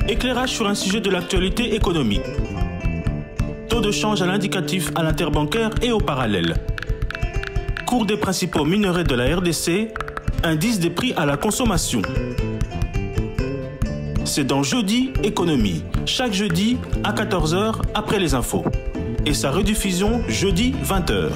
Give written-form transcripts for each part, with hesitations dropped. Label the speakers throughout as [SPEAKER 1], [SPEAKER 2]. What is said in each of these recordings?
[SPEAKER 1] Éclairage sur un sujet de l'actualité économique. Taux de change à l'indicatif à l'interbancaire et au parallèle. Cours des principaux minerais de la RDC. Indice des prix à la consommation. C'est dans Jeudi Économie, chaque jeudi à 14 h après les infos. Et sa rediffusion jeudi 20 h.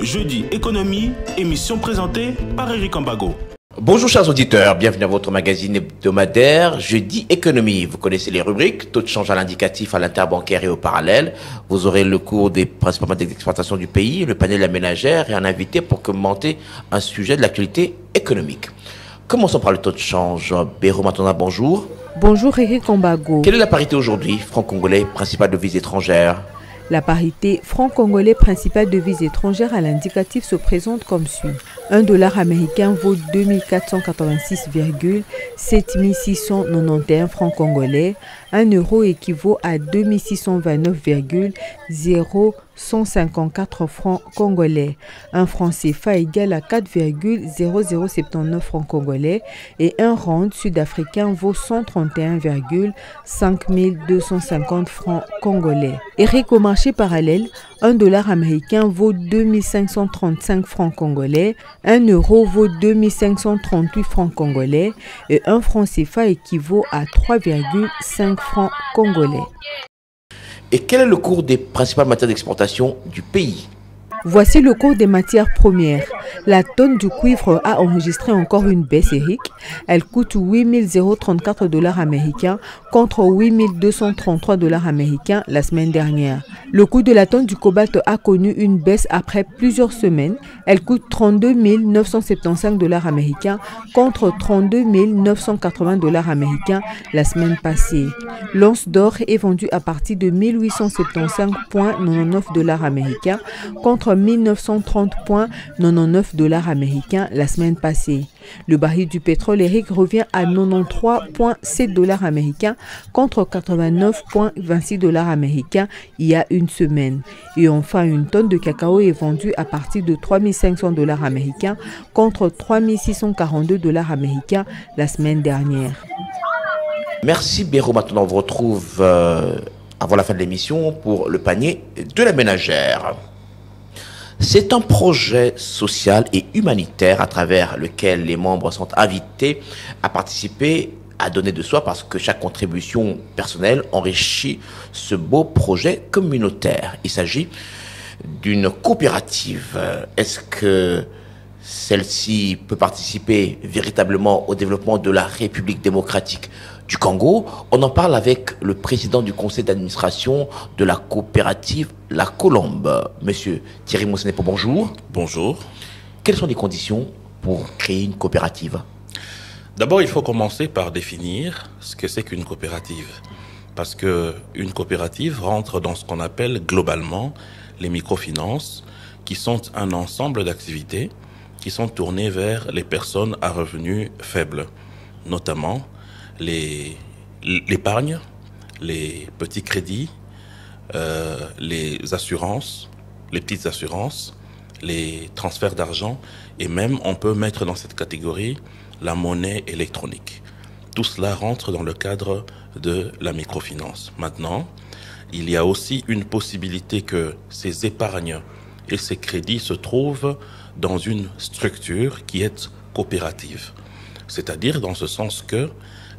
[SPEAKER 1] Jeudi Économie, émission présentée par Eric Ambago.
[SPEAKER 2] Bonjour chers auditeurs, bienvenue à votre magazine hebdomadaire Jeudi Économie. Vous connaissez les rubriques, taux de change à l'indicatif à l'interbancaire et au parallèle. Vous aurez le cours des principaux matériaux d'exportation du pays, le panel de la ménagère et un invité pour commenter un sujet de l'actualité économique. Commençons par le taux de change. Béro Matona, bonjour.
[SPEAKER 3] Bonjour Eric Ambago.
[SPEAKER 2] Quelle est la parité aujourd'hui, franc congolais, principale devise étrangère?
[SPEAKER 3] La parité franc-congolais principale devise étrangère à l'indicatif se présente comme suit. Un dollar américain vaut 2486,7691 francs congolais. Un euro équivaut à 2629,0154 francs congolais. Un franc CFA égale à 4,0079 francs congolais. Et un rand sud-africain vaut 131,5250 francs congolais. Eric, au marché parallèle, un dollar américain vaut 2535 francs congolais, un euro vaut 2538 francs congolais et un franc CFA équivaut à 3,5 francs congolais.
[SPEAKER 2] Et quel est le cours des principales matières d'exportation du pays?
[SPEAKER 3] Voici le cours des matières premières. La tonne du cuivre a enregistré encore une baisse, Eric. Elle coûte 8034 dollars américains contre 8233 dollars américains la semaine dernière. Le coût de la tonne du cobalt a connu une baisse après plusieurs semaines. Elle coûte 32 975 dollars américains contre 32 980 dollars américains la semaine passée. L'once d'or est vendue à partir de 1875,99 dollars américains contre 1930,99 dollars américains la semaine passée. Le baril du pétrole, Eric, revient à 93,7 dollars américains contre 89,26 dollars américains il y a une semaine. Et enfin, une tonne de cacao est vendue à partir de 3500 dollars américains contre 3642 dollars américains la semaine dernière.
[SPEAKER 2] Merci Béro. Maintenant, on vous retrouve avant la fin de l'émission pour le panier de la ménagère. C'est un projet social et humanitaire à travers lequel les membres sont invités à participer, à donner de soi parce que chaque contribution personnelle enrichit ce beau projet communautaire. Il s'agit d'une coopérative. Est-ce que celle-ci peut participer véritablement au développement de la République démocratique du Congo? On en parle avec le président du conseil d'administration de la coopérative La Colombe, Monsieur Thierry Moussenepo, bonjour.
[SPEAKER 4] Bonjour.
[SPEAKER 2] Quelles sont les conditions pour créer une coopérative?
[SPEAKER 4] D'abord, il faut commencer par définir ce que c'est qu'une coopérative. Parce qu'une coopérative rentre dans ce qu'on appelle globalement les microfinances, qui sont un ensemble d'activités qui sont tournées vers les personnes à revenus faibles, notamment l'épargne, les petits crédits, les assurances, les petites assurances, les transferts d'argent, et même on peut mettre dans cette catégorie la monnaie électronique. Tout cela rentre dans le cadre de la microfinance. Maintenant, il y a aussi une possibilité que ces épargnes et ces crédits se trouvent dans une structure qui est coopérative. C'est-à-dire dans ce sens que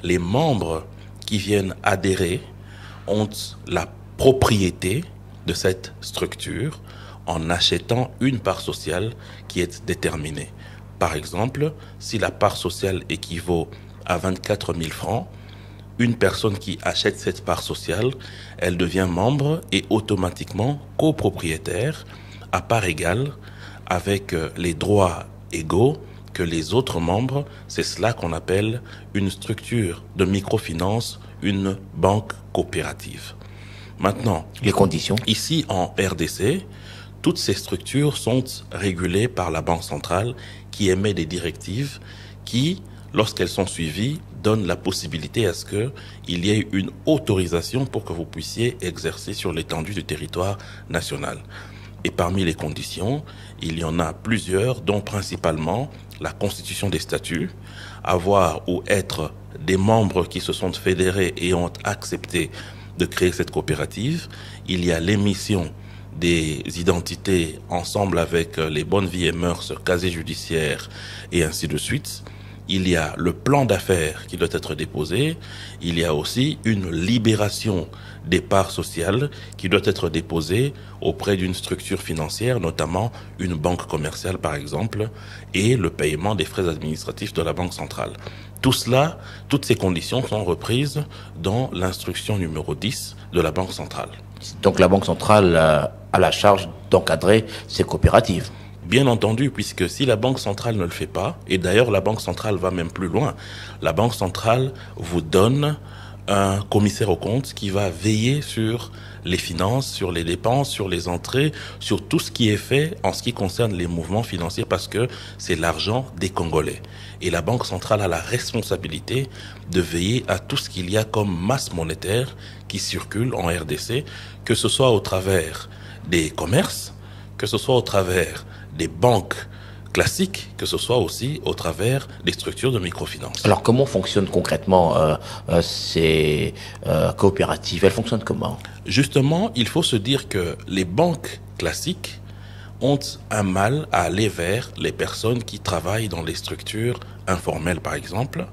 [SPEAKER 4] les membres qui viennent adhérer ont la propriété de cette structure en achetant une part sociale qui est déterminée. Par exemple, si la part sociale équivaut à 24 000 francs, une personne qui achète cette part sociale, elle devient membre et automatiquement copropriétaire à part égale avec les droits égaux que les autres membres. C'est cela qu'on appelle une structure de microfinance, une banque coopérative. Maintenant,
[SPEAKER 2] les conditions.
[SPEAKER 4] Ici en RDC, toutes ces structures sont régulées par la Banque centrale qui émet des directives qui, lorsqu'elles sont suivies, donnent la possibilité à ce qu'il y ait une autorisation pour que vous puissiez exercer sur l'étendue du territoire national. Et parmi les conditions, il y en a plusieurs, dont principalement la constitution des statuts, avoir ou être des membres qui se sont fédérés et ont accepté de créer cette coopérative. Il y a l'émission des identités ensemble avec les bonnes vies et mœurs, casier judiciaire et ainsi de suite. Il y a le plan d'affaires qui doit être déposé. Il y a aussi une libération des parts sociales qui doit être déposée auprès d'une structure financière, notamment une banque commerciale par exemple, et le paiement des frais administratifs de la Banque centrale. Tout cela, toutes ces conditions sont reprises dans l'instruction numéro 10 de la Banque centrale.
[SPEAKER 2] Donc la Banque centrale a la charge d'encadrer ces coopératives.
[SPEAKER 4] Bien entendu, puisque si la Banque centrale ne le fait pas, et d'ailleurs la Banque centrale va même plus loin, la Banque centrale vous donne un commissaire aux comptes qui va veiller sur les finances, sur les dépenses, sur les entrées, sur tout ce qui est fait en ce qui concerne les mouvements financiers parce que c'est l'argent des Congolais. Et la Banque centrale a la responsabilité de veiller à tout ce qu'il y a comme masse monétaire qui circule en RDC, que ce soit au travers des commerces, que ce soit au travers des banques classiques, que ce soit aussi au travers des structures de microfinance.
[SPEAKER 2] Alors comment fonctionnent concrètement ces coopératives? Elles fonctionnent comment?
[SPEAKER 4] Justement, il faut se dire que les banques classiques ont un mal à aller vers les personnes qui travaillent dans les structures informelles par exemple,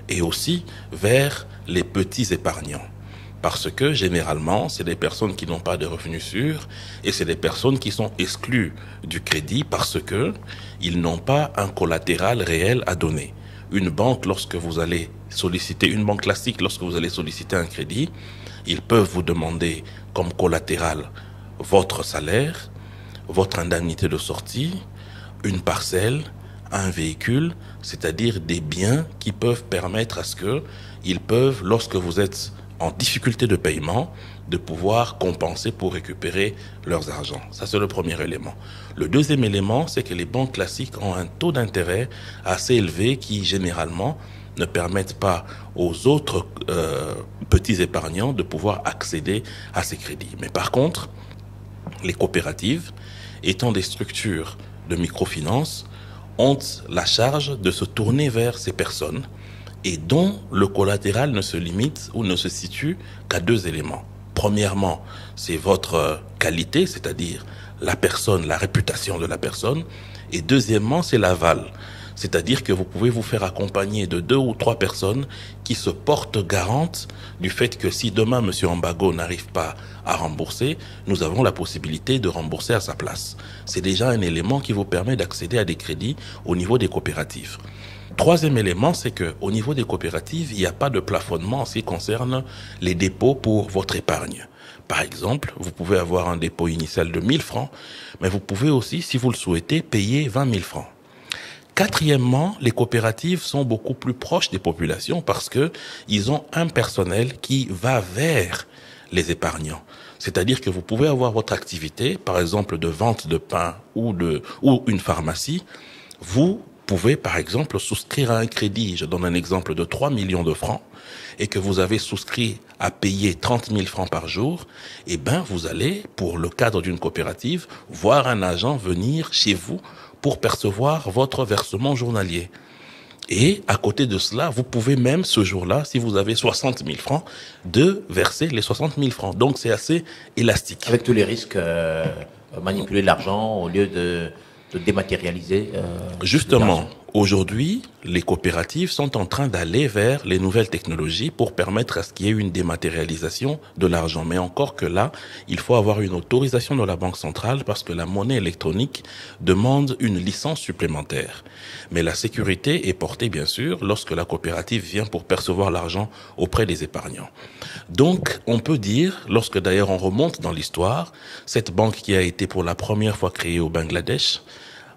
[SPEAKER 4] et aussi vers les petits épargnants. Parce que généralement, c'est des personnes qui n'ont pas de revenus sûrs et c'est des personnes qui sont exclues du crédit parce que ils n'ont pas un collatéral réel à donner. Une banque, lorsque vous allez solliciter, une banque classique, lorsque vous allez solliciter un crédit, ils peuvent vous demander comme collatéral votre salaire, votre indemnité de sortie, une parcelle, un véhicule, c'est-à-dire des biens qui peuvent permettre à ce que ils peuvent, lorsque vous êtes en difficulté de paiement, de pouvoir compenser pour récupérer leurs argents. Ça, c'est le premier élément. Le deuxième élément, c'est que les banques classiques ont un taux d'intérêt assez élevé qui, généralement, ne permettent pas aux autres petits épargnants de pouvoir accéder à ces crédits. Mais par contre, les coopératives, étant des structures de microfinance, ont la charge de se tourner vers ces personnes et dont le collatéral ne se limite ou ne se situe qu'à deux éléments. Premièrement, c'est votre qualité, c'est-à-dire la personne, la réputation de la personne. Et deuxièmement, c'est l'aval. C'est-à-dire que vous pouvez vous faire accompagner de 2 ou 3 personnes qui se portent garantes du fait que si demain M. Ambago n'arrive pas à rembourser, nous avons la possibilité de rembourser à sa place. C'est déjà un élément qui vous permet d'accéder à des crédits au niveau des coopératives. Troisième élément, c'est que au niveau des coopératives, il n'y a pas de plafonnement en ce qui concerne les dépôts pour votre épargne. Par exemple, vous pouvez avoir un dépôt initial de 1000 francs, mais vous pouvez aussi, si vous le souhaitez, payer 20 000 francs. Quatrièmement, les coopératives sont beaucoup plus proches des populations parce que ils ont un personnel qui va vers les épargnants. C'est-à-dire que vous pouvez avoir votre activité, par exemple de vente de pain ou une pharmacie, vous pouvez par exemple souscrire à un crédit, je donne un exemple de 3 millions de francs, et que vous avez souscrit à payer 30 000 francs par jour, eh ben vous allez, pour le cadre d'une coopérative, voir un agent venir chez vous pour percevoir votre versement journalier. Et à côté de cela, vous pouvez même ce jour-là, si vous avez 60 000 francs, de verser les 60 000 francs. Donc c'est assez élastique.
[SPEAKER 2] Avec tous les risques, manipuler l'argent au lieu de dématérialiser.
[SPEAKER 4] Justement, aujourd'hui, les coopératives sont en train d'aller vers les nouvelles technologies pour permettre à ce qu'il y ait une dématérialisation de l'argent. Mais encore que là, il faut avoir une autorisation de la Banque centrale parce que la monnaie électronique demande une licence supplémentaire. Mais la sécurité est portée, bien sûr, lorsque la coopérative vient pour percevoir l'argent auprès des épargnants. Donc, on peut dire, lorsque d'ailleurs on remonte dans l'histoire, cette banque qui a été pour la première fois créée au Bangladesh,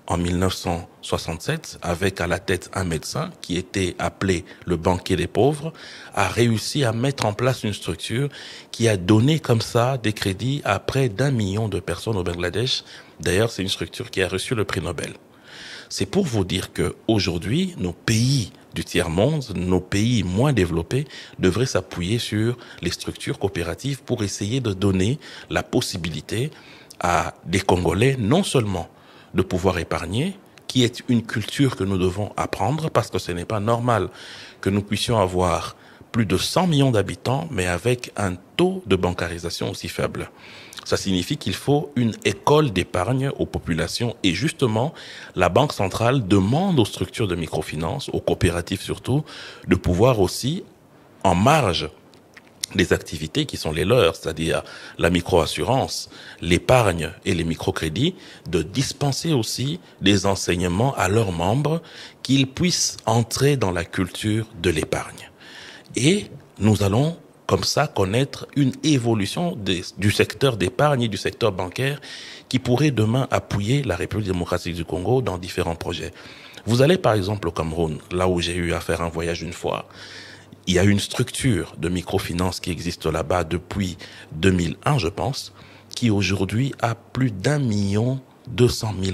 [SPEAKER 4] en 1967, avec à la tête un médecin qui était appelé le banquier des pauvres, a réussi à mettre en place une structure qui a donné comme ça des crédits à près d'1 million de personnes au Bangladesh. D'ailleurs, c'est une structure qui a reçu le prix Nobel. C'est pour vous dire que aujourd'hui, nos pays du tiers-monde, nos pays moins développés, devraient s'appuyer sur les structures coopératives pour essayer de donner la possibilité à des Congolais non seulement de pouvoir épargner, qui est une culture que nous devons apprendre, parce que ce n'est pas normal que nous puissions avoir plus de 100 millions d'habitants, mais avec un taux de bancarisation aussi faible. Ça signifie qu'il faut une école d'épargne aux populations, et justement, la Banque centrale demande aux structures de microfinance, aux coopératives surtout, de pouvoir aussi, en marge des activités qui sont les leurs, c'est-à-dire la microassurance, l'épargne et les microcrédits, de dispenser aussi des enseignements à leurs membres, qu'ils puissent entrer dans la culture de l'épargne. Et nous allons comme ça connaître une évolution du secteur d'épargne et du secteur bancaire qui pourrait demain appuyer la République démocratique du Congo dans différents projets. Vous allez par exemple au Cameroun, là où j'ai eu à faire un voyage une fois. Il y a une structure de microfinance qui existe là-bas depuis 2001, je pense, qui aujourd'hui a plus d'1,2 million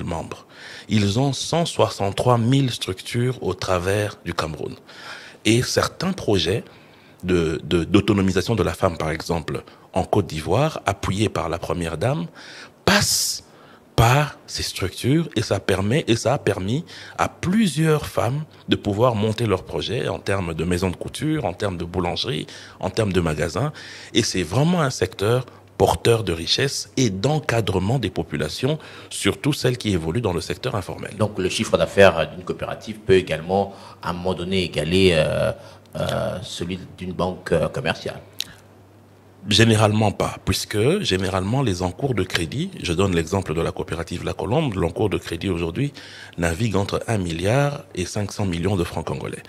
[SPEAKER 4] membres. Ils ont 163 000 structures au travers du Cameroun. Et certains projets d'autonomisation de la femme, par exemple, en Côte d'Ivoire, appuyés par la Première Dame, passent par ces structures, et ça a permis à plusieurs femmes de pouvoir monter leurs projets en termes de maisons de couture, en termes de boulangerie, en termes de magasins. Et c'est vraiment un secteur porteur de richesse et d'encadrement des populations, surtout celles qui évoluent dans le secteur informel.
[SPEAKER 2] Donc le chiffre d'affaires d'une coopérative peut également, à un moment donné, égaler celui d'une banque commerciale?
[SPEAKER 4] Généralement pas, puisque généralement les encours de crédit, je donne l'exemple de la coopérative La Colombe, l'encours de crédit aujourd'hui navigue entre 1 milliard et 500 millions de francs congolais.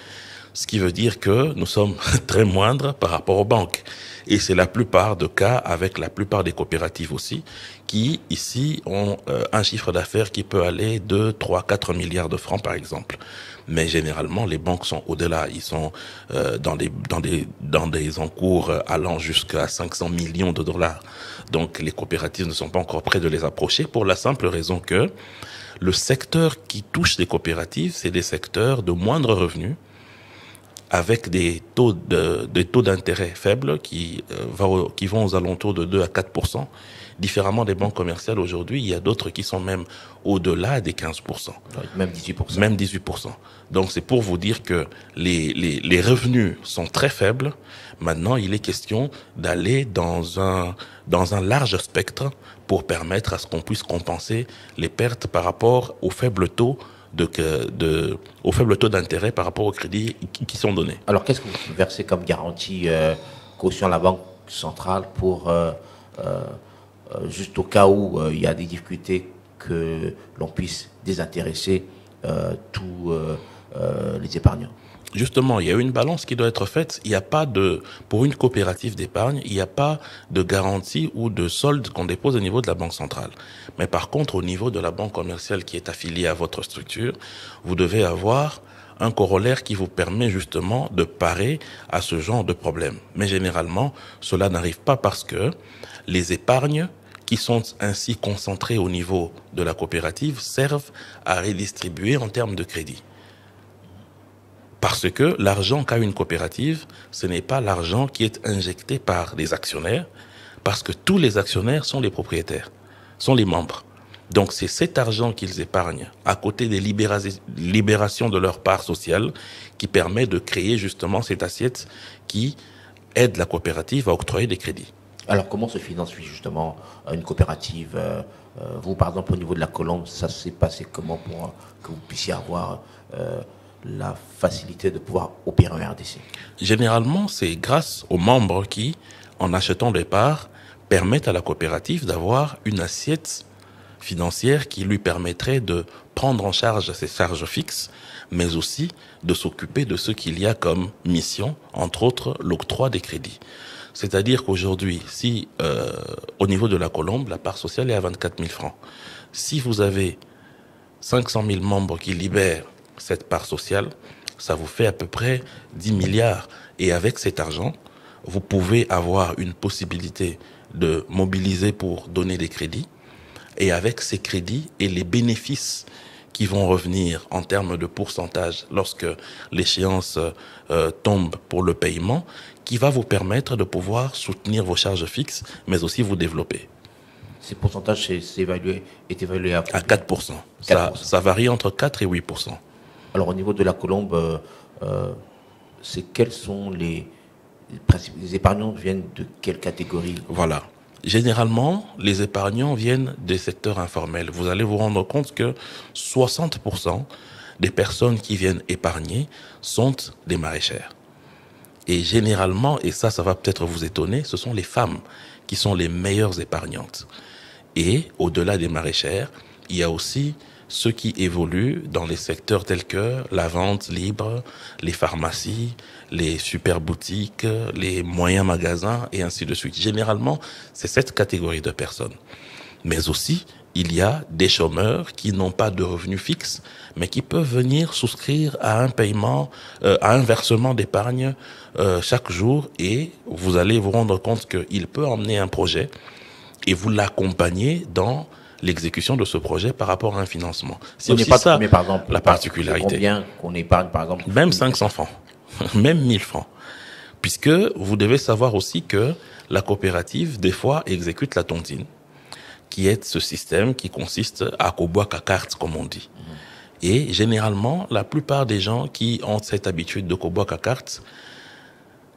[SPEAKER 4] Ce qui veut dire que nous sommes très moindres par rapport aux banques. Et c'est la plupart de cas avec la plupart des coopératives aussi, qui ici ont un chiffre d'affaires qui peut aller de 3-4 milliards de francs par exemple. Mais généralement, les banques sont au-delà. Ils sont dans des encours allant jusqu'à 500 millions de dollars. Donc, les coopératives ne sont pas encore prêtes de les approcher pour la simple raison que le secteur qui touche les coopératives, c'est des secteurs de moindre revenu, avec des taux d'intérêt faibles qui vont aux alentours de 2 à 4%. Différemment des banques commerciales aujourd'hui, il y a d'autres qui sont même au-delà des 15%.
[SPEAKER 2] Même 18%.
[SPEAKER 4] Même 18%. Donc c'est pour vous dire que les revenus sont très faibles. Maintenant, il est question d'aller dans un large spectre pour permettre à ce qu'on puisse compenser les pertes par rapport aux faibles taux au faible taux d'intérêt par rapport aux crédits qui sont donnés.
[SPEAKER 2] Alors, qu'est-ce que vous versez comme garantie caution à la Banque centrale pour, juste au cas où il y a des difficultés, que l'on puisse désintéresser tous les épargnants?
[SPEAKER 4] Justement, il y a une balance qui doit être faite. Il n'y a pas pour une coopérative d'épargne, il n'y a pas de garantie ou de solde qu'on dépose au niveau de la Banque centrale. Mais par contre, au niveau de la banque commerciale qui est affiliée à votre structure, vous devez avoir un corollaire qui vous permet justement de parer à ce genre de problème. Mais généralement, cela n'arrive pas parce que les épargnes qui sont ainsi concentrées au niveau de la coopérative servent à redistribuer en termes de crédit. Parce que l'argent qu'a une coopérative, ce n'est pas l'argent qui est injecté par les actionnaires, parce que tous les actionnaires sont les propriétaires, sont les membres. Donc c'est cet argent qu'ils épargnent, à côté des libérations de leur part sociale, qui permet de créer justement cette assiette qui aide la coopérative à octroyer des crédits.
[SPEAKER 2] Alors comment se finance justement une coopérative? Vous, par exemple, au niveau de la Colombe, ça s'est passé comment pour que vous puissiez avoir la facilité de pouvoir opérer en RDC?
[SPEAKER 4] Généralement, c'est grâce aux membres qui, en achetant des parts, permettent à la coopérative d'avoir une assiette financière qui lui permettrait de prendre en charge ses charges fixes, mais aussi de s'occuper de ce qu'il y a comme mission, entre autres l'octroi des crédits. C'est-à-dire qu'aujourd'hui, si au niveau de la Colombe, la part sociale est à 24 000 francs, si vous avez 500 000 membres qui libèrent cette part sociale, ça vous fait à peu près 10 milliards. Et avec cet argent, vous pouvez avoir une possibilité de mobiliser pour donner des crédits. Et avec ces crédits et les bénéfices qui vont revenir en termes de pourcentage lorsque l'échéance tombe pour le paiement, qui va vous permettre de pouvoir soutenir vos charges fixes, mais aussi vous développer.
[SPEAKER 2] Ces pourcentages est évalué à
[SPEAKER 4] 4%. Ça varie entre 4 et 8%.
[SPEAKER 2] Alors au niveau de la Colombe, quels sont les épargnants viennent de quelle catégorie?
[SPEAKER 4] Voilà. Généralement, les épargnants viennent des secteurs informels. Vous allez vous rendre compte que 60% des personnes qui viennent épargner sont des maraîchères. Et généralement, et ça va peut-être vous étonner, ce sont les femmes qui sont les meilleures épargnantes. Et au-delà des maraîchères, il y a aussi ceux qui évoluent dans les secteurs tels que la vente libre, les pharmacies, les super boutiques, les moyens magasins et ainsi de suite. Généralement, c'est cette catégorie de personnes. Mais aussi, il y a des chômeurs qui n'ont pas de revenus fixes, mais qui peuvent venir souscrire à un paiement, à un versement d'épargne chaque jour, et vous allez vous rendre compte qu'il peut emmener un projet et vous l'accompagnez dans l'exécution de ce projet par rapport à un financement. C'est aussi ça,
[SPEAKER 2] par exemple,
[SPEAKER 4] la particularité.
[SPEAKER 2] Combien qu'on épargne, par exemple?
[SPEAKER 4] Même 500 francs, même 1000 francs. Puisque vous devez savoir aussi que la coopérative, des fois, exécute la tontine, qui est ce système qui consiste à koboak à carte, comme on dit. Et généralement, la plupart des gens qui ont cette habitude de koboak à carte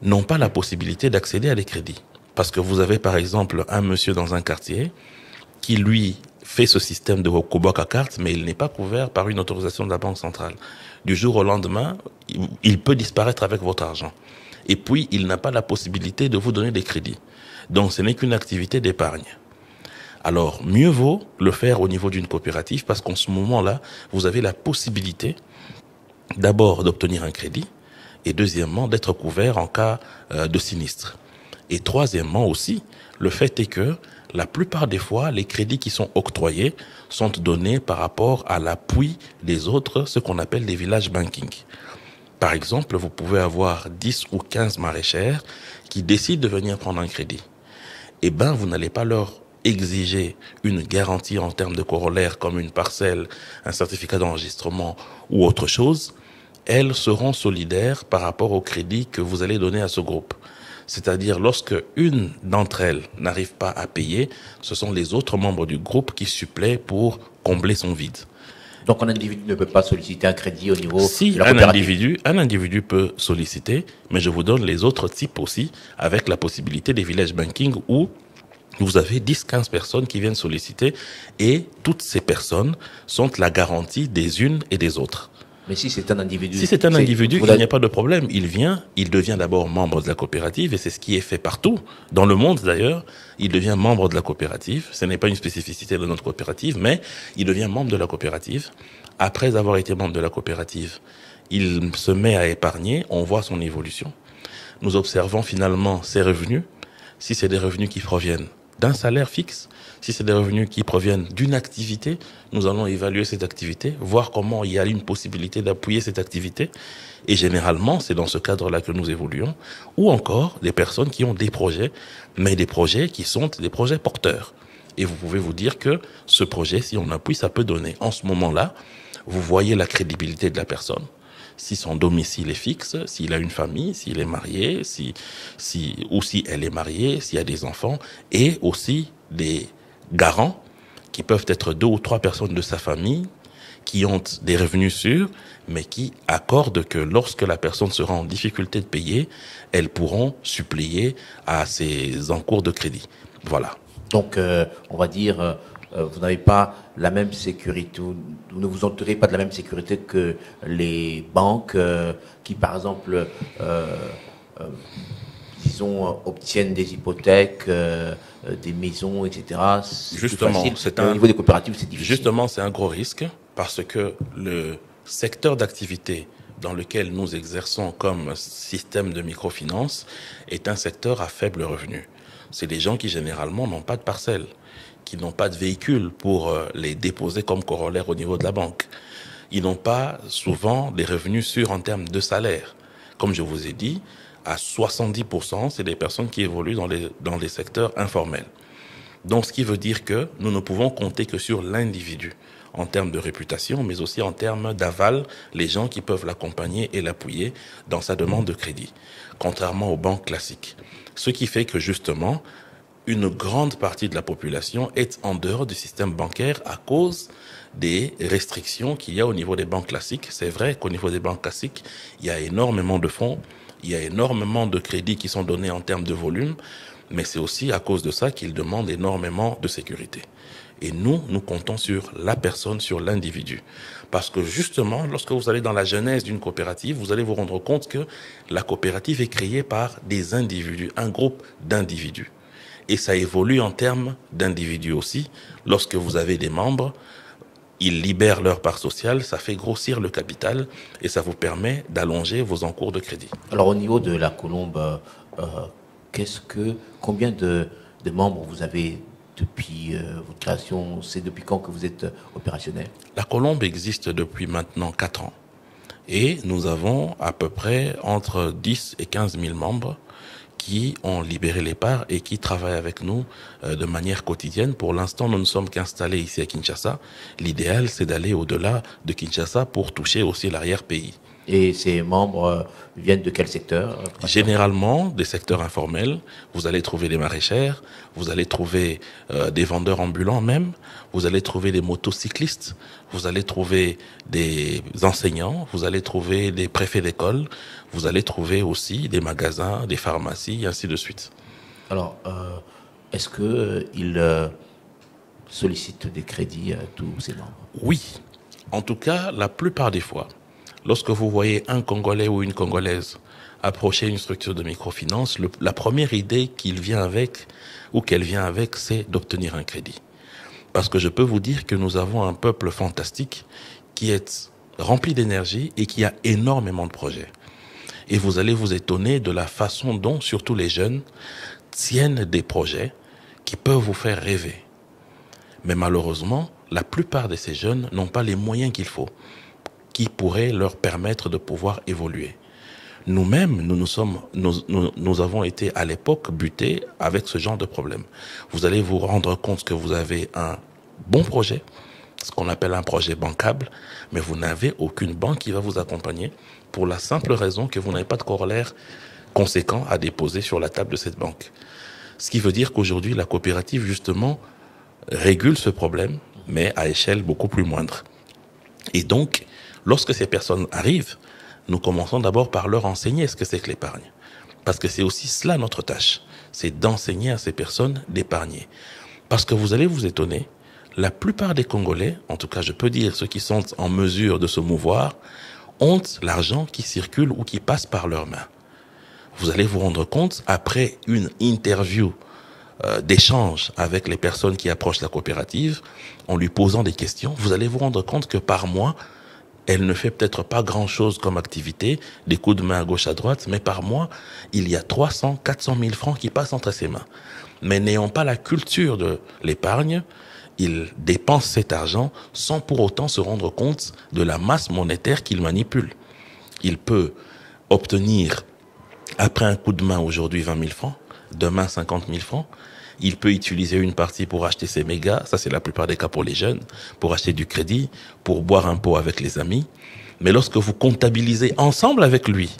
[SPEAKER 4] n'ont pas la possibilité d'accéder à des crédits. Parce que vous avez, par exemple, un monsieur dans un quartier qui, lui, fait ce système de koboak à carte, mais il n'est pas couvert par une autorisation de la Banque centrale. Du jour au lendemain, il peut disparaître avec votre argent. Et puis, il n'a pas la possibilité de vous donner des crédits. Donc, ce n'est qu'une activité d'épargne. Alors, mieux vaut le faire au niveau d'une coopérative parce qu'en ce moment-là, vous avez la possibilité d'abord d'obtenir un crédit et deuxièmement d'être couvert en cas de sinistre. Et troisièmement aussi, le fait est que la plupart des fois, les crédits qui sont octroyés sont donnés par rapport à l'appui des autres, ce qu'on appelle des village banking. Par exemple, vous pouvez avoir 10 ou 15 maraîchères qui décident de venir prendre un crédit. Eh ben, vous n'allez pas leur exiger une garantie en termes de corollaire comme une parcelle, un certificat d'enregistrement ou autre chose. Elles seront solidaires par rapport au crédit que vous allez donner à ce groupe. C'est-à-dire, lorsque une d'entre elles n'arrive pas à payer, ce sont les autres membres du groupe qui suppléent pour combler son vide.
[SPEAKER 2] Donc, un individu ne peut pas solliciter un crédit au niveau de la
[SPEAKER 4] coopérative. Un individu peut solliciter, mais je vous donne les autres types aussi, avec la possibilité des village banking où vous avez 10-15 personnes qui viennent solliciter et toutes ces personnes sont la garantie des unes et des autres.
[SPEAKER 2] Mais si c'est un individu...
[SPEAKER 4] Si c'est un individu, il n'y a pas de problème. Il devient d'abord membre de la coopérative et c'est ce qui est fait partout. Dans le monde d'ailleurs, il devient membre de la coopérative. Ce n'est pas une spécificité de notre coopérative, mais il devient membre de la coopérative. Après avoir été membre de la coopérative, il se met à épargner, on voit son évolution. Nous observons finalement ses revenus. Si c'est des revenus qui proviennent d'un salaire fixe, si c'est des revenus qui proviennent d'une activité, nous allons évaluer cette activité, voir comment il y a une possibilité d'appuyer cette activité. Et généralement, c'est dans ce cadre-là que nous évoluons. Ou encore des personnes qui ont des projets, mais des projets qui sont des projets porteurs. Et vous pouvez vous dire que ce projet, si on appuie, ça peut donner. En ce moment-là, vous voyez la crédibilité de la personne. Si son domicile est fixe, s'il a une famille, s'il est marié, ou si elle est mariée, s'il y a des enfants, et aussi des garants qui peuvent être 2 ou 3 personnes de sa famille qui ont des revenus sûrs, mais qui accordent que lorsque la personne sera en difficulté de payer, elles pourront suppléer à ses encours de crédit. Voilà.
[SPEAKER 2] Donc, on va dire, vous n'avez pas la même sécurité, vous ne vous entourez pas de la même sécurité que les banques qui, par exemple, disons, obtiennent des hypothèques, des maisons, etc.
[SPEAKER 4] Justement,
[SPEAKER 2] au niveau des coopératives, c'est difficile.
[SPEAKER 4] Justement, c'est un gros risque parce que le secteur d'activité dans lequel nous exerçons comme système de microfinance est un secteur à faible revenu. C'est des gens qui généralement n'ont pas de parcelles, qui n'ont pas de véhicule pour les déposer comme corollaire au niveau de la banque. Ils n'ont pas souvent des revenus sûrs en termes de salaire. Comme je vous ai dit, à 70%, c'est des personnes qui évoluent dans les secteurs informels. Donc, ce qui veut dire que nous ne pouvons compter que sur l'individu en termes de réputation, mais aussi en termes d'aval, les gens qui peuvent l'accompagner et l'appuyer dans sa demande de crédit, contrairement aux banques classiques. Ce qui fait que justement, une grande partie de la population est en dehors du système bancaire à cause des restrictions qu'il y a au niveau des banques classiques. C'est vrai qu'au niveau des banques classiques, il y a énormément de fonds, il y a énormément de crédits qui sont donnés en termes de volume, mais c'est aussi à cause de ça qu'ils demandent énormément de sécurité. Et nous comptons sur la personne, sur l'individu. Parce que justement, lorsque vous allez dans la genèse d'une coopérative, vous allez vous rendre compte que la coopérative est créée par des individus, un groupe d'individus. Et ça évolue en termes d'individus aussi. Lorsque vous avez des membres, ils libèrent leur part sociale, ça fait grossir le capital et ça vous permet d'allonger vos encours de crédit.
[SPEAKER 2] Alors au niveau de la Colombe, combien de membres vous avez depuis votre création? C'est depuis quand que vous êtes opérationnel?
[SPEAKER 4] La Colombe existe depuis maintenant 4 ans. Et nous avons à peu près entre 10 et 15 000 membres qui ont libéré les parts et qui travaillent avec nous de manière quotidienne. Pour l'instant, nous ne sommes qu'installés ici à Kinshasa. L'idéal, c'est d'aller au-delà de Kinshasa pour toucher aussi l'arrière-pays.
[SPEAKER 2] Et ces membres viennent de quel secteur?
[SPEAKER 4] Généralement, des secteurs informels. Vous allez trouver des maraîchères, vous allez trouver des vendeurs ambulants même, vous allez trouver des motocyclistes, vous allez trouver des enseignants, vous allez trouver des préfets d'école, vous allez trouver aussi des magasins, des pharmacies, et ainsi de suite.
[SPEAKER 2] Alors, est-ce qu'ils sollicitent des crédits à tous ces membres?
[SPEAKER 4] Oui. En tout cas, la plupart des fois, lorsque vous voyez un Congolais ou une Congolaise approcher une structure de microfinance, la première idée qu'il vient avec ou qu'elle vient avec, c'est d'obtenir un crédit. Parce que je peux vous dire que nous avons un peuple fantastique qui est rempli d'énergie et qui a énormément de projets. Et vous allez vous étonner de la façon dont, surtout les jeunes, tiennent des projets qui peuvent vous faire rêver. Mais malheureusement, la plupart de ces jeunes n'ont pas les moyens qu'il faut, qui pourraient leur permettre de pouvoir évoluer. Nous-mêmes, nous avons été à l'époque butés avec ce genre de problème. Vous allez vous rendre compte que vous avez un bon projet, ce qu'on appelle un projet bancable, mais vous n'avez aucune banque qui va vous accompagner pour la simple raison que vous n'avez pas de corollaire conséquent à déposer sur la table de cette banque. Ce qui veut dire qu'aujourd'hui, la coopérative, justement, régule ce problème, mais à échelle beaucoup plus moindre. Et donc, lorsque ces personnes arrivent, nous commençons d'abord par leur enseigner ce que c'est que l'épargne. Parce que c'est aussi cela notre tâche, c'est d'enseigner à ces personnes d'épargner. Parce que vous allez vous étonner, la plupart des Congolais, en tout cas je peux dire ceux qui sont en mesure de se mouvoir, ont l'argent qui circule ou qui passe par leurs mains. Vous allez vous rendre compte, après une interview d'échange avec les personnes qui approchent la coopérative, en lui posant des questions, vous allez vous rendre compte que par mois, elle ne fait peut-être pas grand-chose comme activité, des coups de main à gauche à droite, mais par mois, il y a 300, 400 000 francs qui passent entre ses mains. Mais n'ayant pas la culture de l'épargne, il dépense cet argent sans pour autant se rendre compte de la masse monétaire qu'il manipule. Il peut obtenir, après un coup de main aujourd'hui 20 000 francs, demain 50 000 francs, il peut utiliser une partie pour acheter ses mégas, ça c'est la plupart des cas pour les jeunes, pour acheter du crédit, pour boire un pot avec les amis. Mais lorsque vous comptabilisez ensemble avec lui,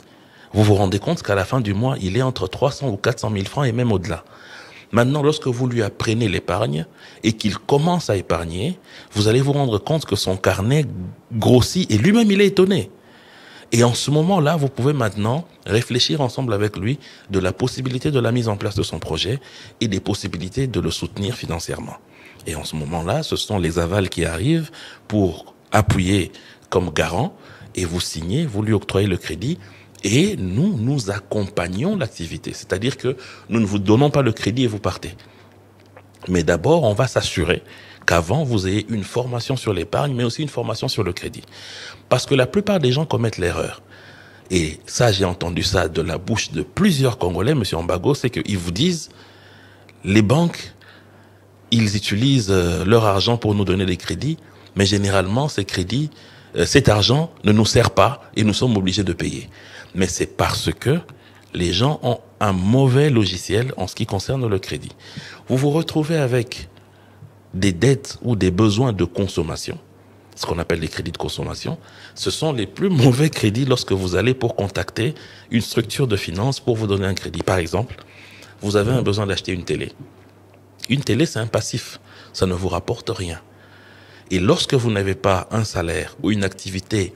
[SPEAKER 4] vous vous rendez compte qu'à la fin du mois, il est entre 300 ou 400 000 francs et même au-delà. Maintenant, lorsque vous lui apprenez l'épargne et qu'il commence à épargner, vous allez vous rendre compte que son carnet grossit et lui-même il est étonné. Et en ce moment-là, vous pouvez maintenant réfléchir ensemble avec lui de la possibilité de la mise en place de son projet et des possibilités de le soutenir financièrement. Et en ce moment-là, ce sont les avals qui arrivent pour appuyer comme garant et vous signez, vous lui octroyez le crédit et nous accompagnons l'activité. C'est-à-dire que nous ne vous donnons pas le crédit et vous partez. Mais d'abord, on va s'assurer qu'avant, vous ayez une formation sur l'épargne, mais aussi une formation sur le crédit. Parce que la plupart des gens commettent l'erreur. Et ça, j'ai entendu ça de la bouche de plusieurs Congolais, monsieur Ambago, c'est qu'ils vous disent, les banques, ils utilisent leur argent pour nous donner des crédits, mais généralement, ces crédits, cet argent ne nous sert pas et nous sommes obligés de payer. Mais c'est parce que les gens ont un mauvais logiciel en ce qui concerne le crédit. Vous vous retrouvez avec des dettes ou des besoins de consommation, ce qu'on appelle les crédits de consommation. Ce sont les plus mauvais crédits lorsque vous allez pour contacter une structure de finance pour vous donner un crédit. Par exemple, vous avez un besoin d'acheter une télé. Une télé, c'est un passif. Ça ne vous rapporte rien. Et lorsque vous n'avez pas un salaire ou une activité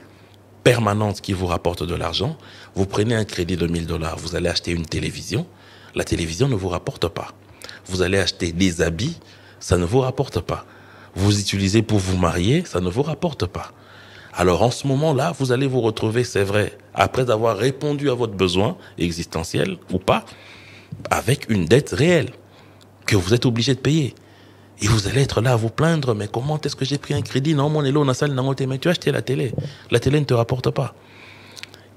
[SPEAKER 4] permanente qui vous rapporte de l'argent, vous prenez un crédit de $1000, vous allez acheter une télévision, la télévision ne vous rapporte pas. Vous allez acheter des habits, ça ne vous rapporte pas. Vous utilisez pour vous marier, ça ne vous rapporte pas. Alors en ce moment-là, vous allez vous retrouver, c'est vrai, après avoir répondu à votre besoin existentiel ou pas, avec une dette réelle que vous êtes obligé de payer. Et vous allez être là à vous plaindre, mais comment est-ce que j'ai pris un crédit? Non, mon élo, mais tu as acheté la télé. La télé ne te rapporte pas.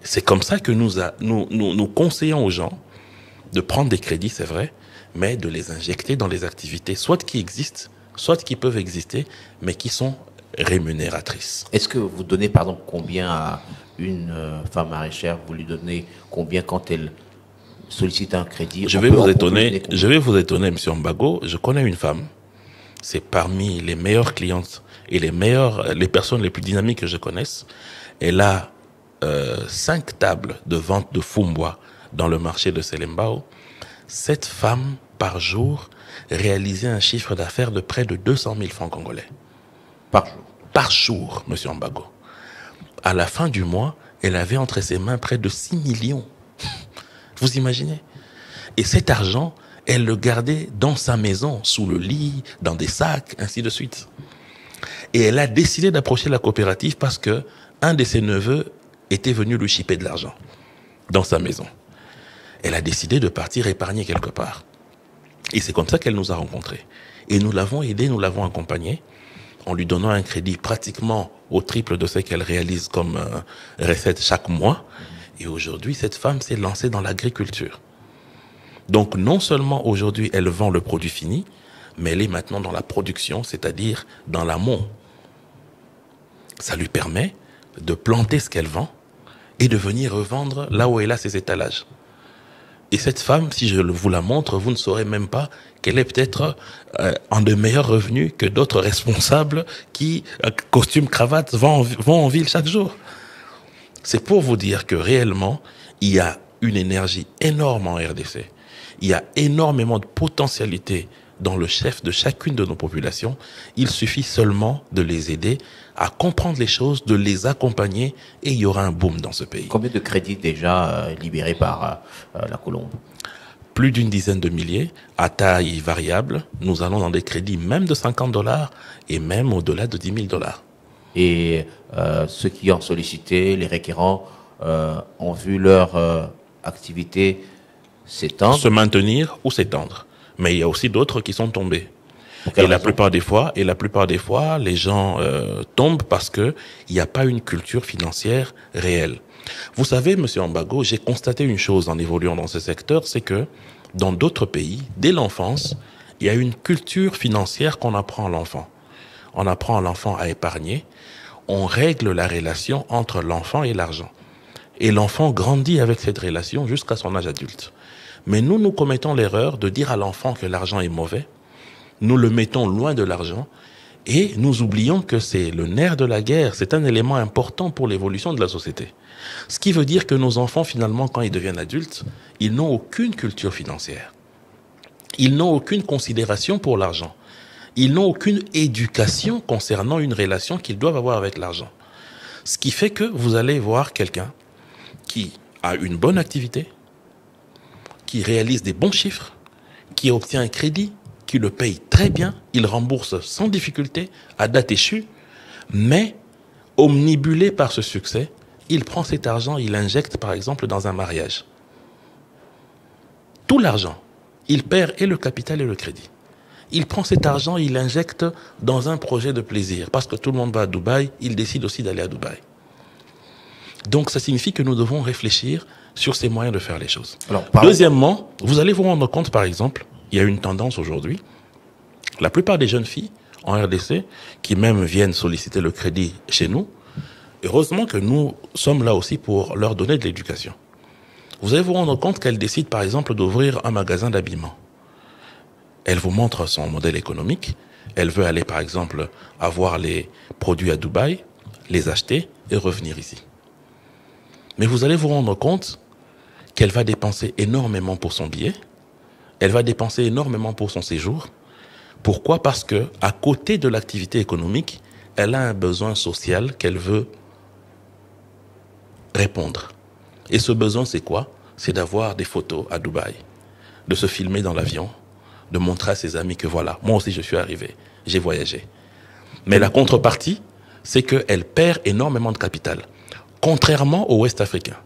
[SPEAKER 4] C'est comme ça que nous conseillons aux gens de prendre des crédits, c'est vrai, mais de les injecter dans les activités, soit qui existent, soit qui peuvent exister, mais qui sont rémunératrices.
[SPEAKER 2] Est-ce que vous donnez, pardon, combien à une femme maraîchère? Vous lui donnez combien quand elle sollicite un crédit?
[SPEAKER 4] Je vais vous étonner, monsieur Mbago. Je connais une femme. C'est parmi les meilleures clientes et les personnes les plus dynamiques que je connaisse. Elle a 5 tables de vente de fumbois dans le marché de Selembao. Cette femme, par jour, réalisait un chiffre d'affaires de près de 200 000 francs congolais.
[SPEAKER 2] Par jour?
[SPEAKER 4] Par jour, monsieur Mbago. À la fin du mois, elle avait entre ses mains près de 6 millions. Vous imaginez? Et cet argent, elle le gardait dans sa maison, sous le lit, dans des sacs, ainsi de suite. Et elle a décidé d'approcher la coopérative parce que un de ses neveux était venu lui chipper de l'argent dans sa maison. Elle a décidé de partir épargner quelque part. Et c'est comme ça qu'elle nous a rencontrés. Et nous l'avons aidée, nous l'avons accompagnée, en lui donnant un crédit pratiquement au triple de ce qu'elle réalise comme recette chaque mois. Et aujourd'hui, cette femme s'est lancée dans l'agriculture. Donc non seulement aujourd'hui elle vend le produit fini, mais elle est maintenant dans la production, c'est-à-dire dans l'amont. Ça lui permet de planter ce qu'elle vend et de venir revendre là où elle a ses étalages. Et cette femme, si je vous la montre, vous ne saurez même pas qu'elle est peut-être en de meilleurs revenus que d'autres responsables qui, costume, cravate, vont en ville chaque jour. C'est pour vous dire que réellement, il y a une énergie énorme en RDC. Il y a énormément de potentialité dans le chef de chacune de nos populations. Il suffit seulement de les aider à comprendre les choses, de les accompagner et il y aura un boom dans ce pays.
[SPEAKER 2] Combien de crédits déjà libérés par la Colombe?
[SPEAKER 4] Plus d'une dizaine de milliers, à taille variable. Nous allons dans des crédits même de $50 et même au-delà de $10 000.
[SPEAKER 2] Et ceux qui ont sollicité, les requérants, ont vu leur activité s'étendre?
[SPEAKER 4] Se maintenir ou s'étendre. Mais il y a aussi d'autres qui sont tombés. Et la plupart des fois, les gens tombent parce que il n'y a pas une culture financière réelle. Vous savez, monsieur Mbago, j'ai constaté une chose en évoluant dans ce secteur, c'est que dans d'autres pays, dès l'enfance, il y a une culture financière qu'on apprend à l'enfant. On apprend à l'enfant à épargner. On règle la relation entre l'enfant et l'argent. Et l'enfant grandit avec cette relation jusqu'à son âge adulte. Mais nous commettons l'erreur de dire à l'enfant que l'argent est mauvais. Nous le mettons loin de l'argent et nous oublions que c'est le nerf de la guerre. C'est un élément important pour l'évolution de la société. Ce qui veut dire que nos enfants, finalement, quand ils deviennent adultes, ils n'ont aucune culture financière. Ils n'ont aucune considération pour l'argent. Ils n'ont aucune éducation concernant une relation qu'ils doivent avoir avec l'argent. Ce qui fait que vous allez voir quelqu'un qui a une bonne activité, qui réalise des bons chiffres, qui obtient un crédit, qui le paye très bien, il rembourse sans difficulté, à date échue, mais omnibulé par ce succès, il prend cet argent, il l'injecte par exemple dans un mariage. Tout l'argent, il perd et le capital et le crédit. Il prend cet argent, il l'injecte dans un projet de plaisir, parce que tout le monde va à Dubaï, il décide aussi d'aller à Dubaï. Donc ça signifie que nous devons réfléchir sur ces moyens de faire les choses. Alors, deuxièmement, vous allez vous rendre compte, par exemple, il y a une tendance aujourd'hui. La plupart des jeunes filles en RDC, qui même viennent solliciter le crédit chez nous, heureusement que nous sommes là aussi pour leur donner de l'éducation. Vous allez vous rendre compte qu'elles décident, par exemple, d'ouvrir un magasin d'habillement. Elle vous montre son modèle économique. Elle veut aller, par exemple, avoir les produits à Dubaï, les acheter et revenir ici. Mais vous allez vous rendre compte qu'elle va dépenser énormément pour son billet, elle va dépenser énormément pour son séjour, Pourquoi? Parce que à côté de l'activité économique, elle a un besoin social qu'elle veut répondre. Et ce besoin, c'est quoi? C'est d'avoir des photos à Dubaï, de se filmer dans l'avion, de montrer à ses amis que voilà, moi aussi je suis arrivé, j'ai voyagé. Mais la contrepartie, c'est qu'elle perd énormément de capital, contrairement aux Ouest africains.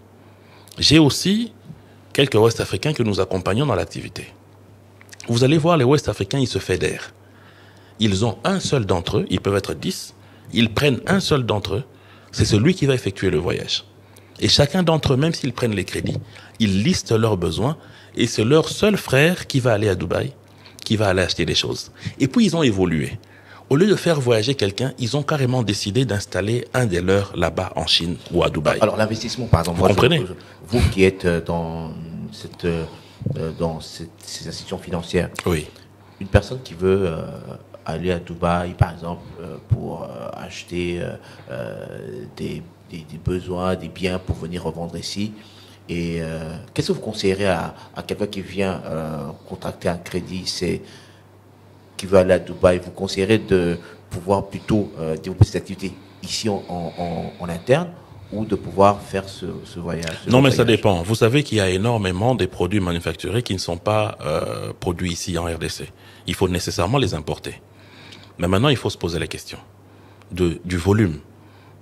[SPEAKER 4] J'ai aussi quelques Ouest africains que nous accompagnons dans l'activité. Vous allez voir, les Ouest africains, ils se fédèrent. Ils ont un seul d'entre eux, ils peuvent être 10, ils prennent un seul d'entre eux, c'est celui qui va effectuer le voyage. Et chacun d'entre eux, même s'ils prennent les crédits, ils listent leurs besoins et c'est leur seul frère qui va aller à Dubaï, qui va aller acheter des choses. Et puis ils ont évolué. Au lieu de faire voyager quelqu'un, ils ont carrément décidé d'installer un des leurs là-bas en Chine ou à Dubaï.
[SPEAKER 2] Alors l'investissement, par exemple,
[SPEAKER 4] vous comprenez?
[SPEAKER 2] Vous qui êtes dans ces institutions financières,
[SPEAKER 4] oui.
[SPEAKER 2] Une personne qui veut aller à Dubaï, par exemple, pour acheter des besoins, des biens pour venir revendre ici, et qu'est-ce que vous conseillerez à quelqu'un qui vient contracter un crédit, qui veut aller à Dubaï? Vous conseillerez de pouvoir plutôt développer cette activité ici en interne, ou de pouvoir faire ce voyage?
[SPEAKER 4] Non, mais ça dépend. Vous savez qu'il y a énormément de produits manufacturés qui ne sont pas produits ici en RDC. Il faut nécessairement les importer. Mais maintenant, il faut se poser la question du volume.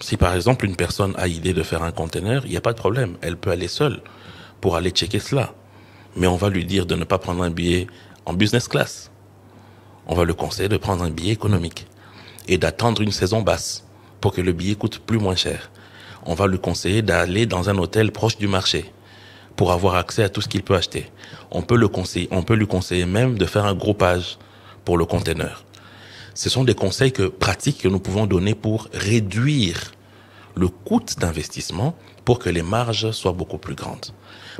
[SPEAKER 4] Si par exemple une personne a l'idée de faire un conteneur, il n'y a pas de problème. Elle peut aller seule pour aller checker cela. Mais on va lui dire de ne pas prendre un billet en business class. On va le conseiller de prendre un billet économique et d'attendre une saison basse pour que le billet coûte moins cher. On va lui conseiller d'aller dans un hôtel proche du marché pour avoir accès à tout ce qu'il peut acheter. On peut lui conseiller même de faire un groupage pour le conteneur. Ce sont des conseils pratiques que nous pouvons donner pour réduire le coût d'investissement pour que les marges soient beaucoup plus grandes.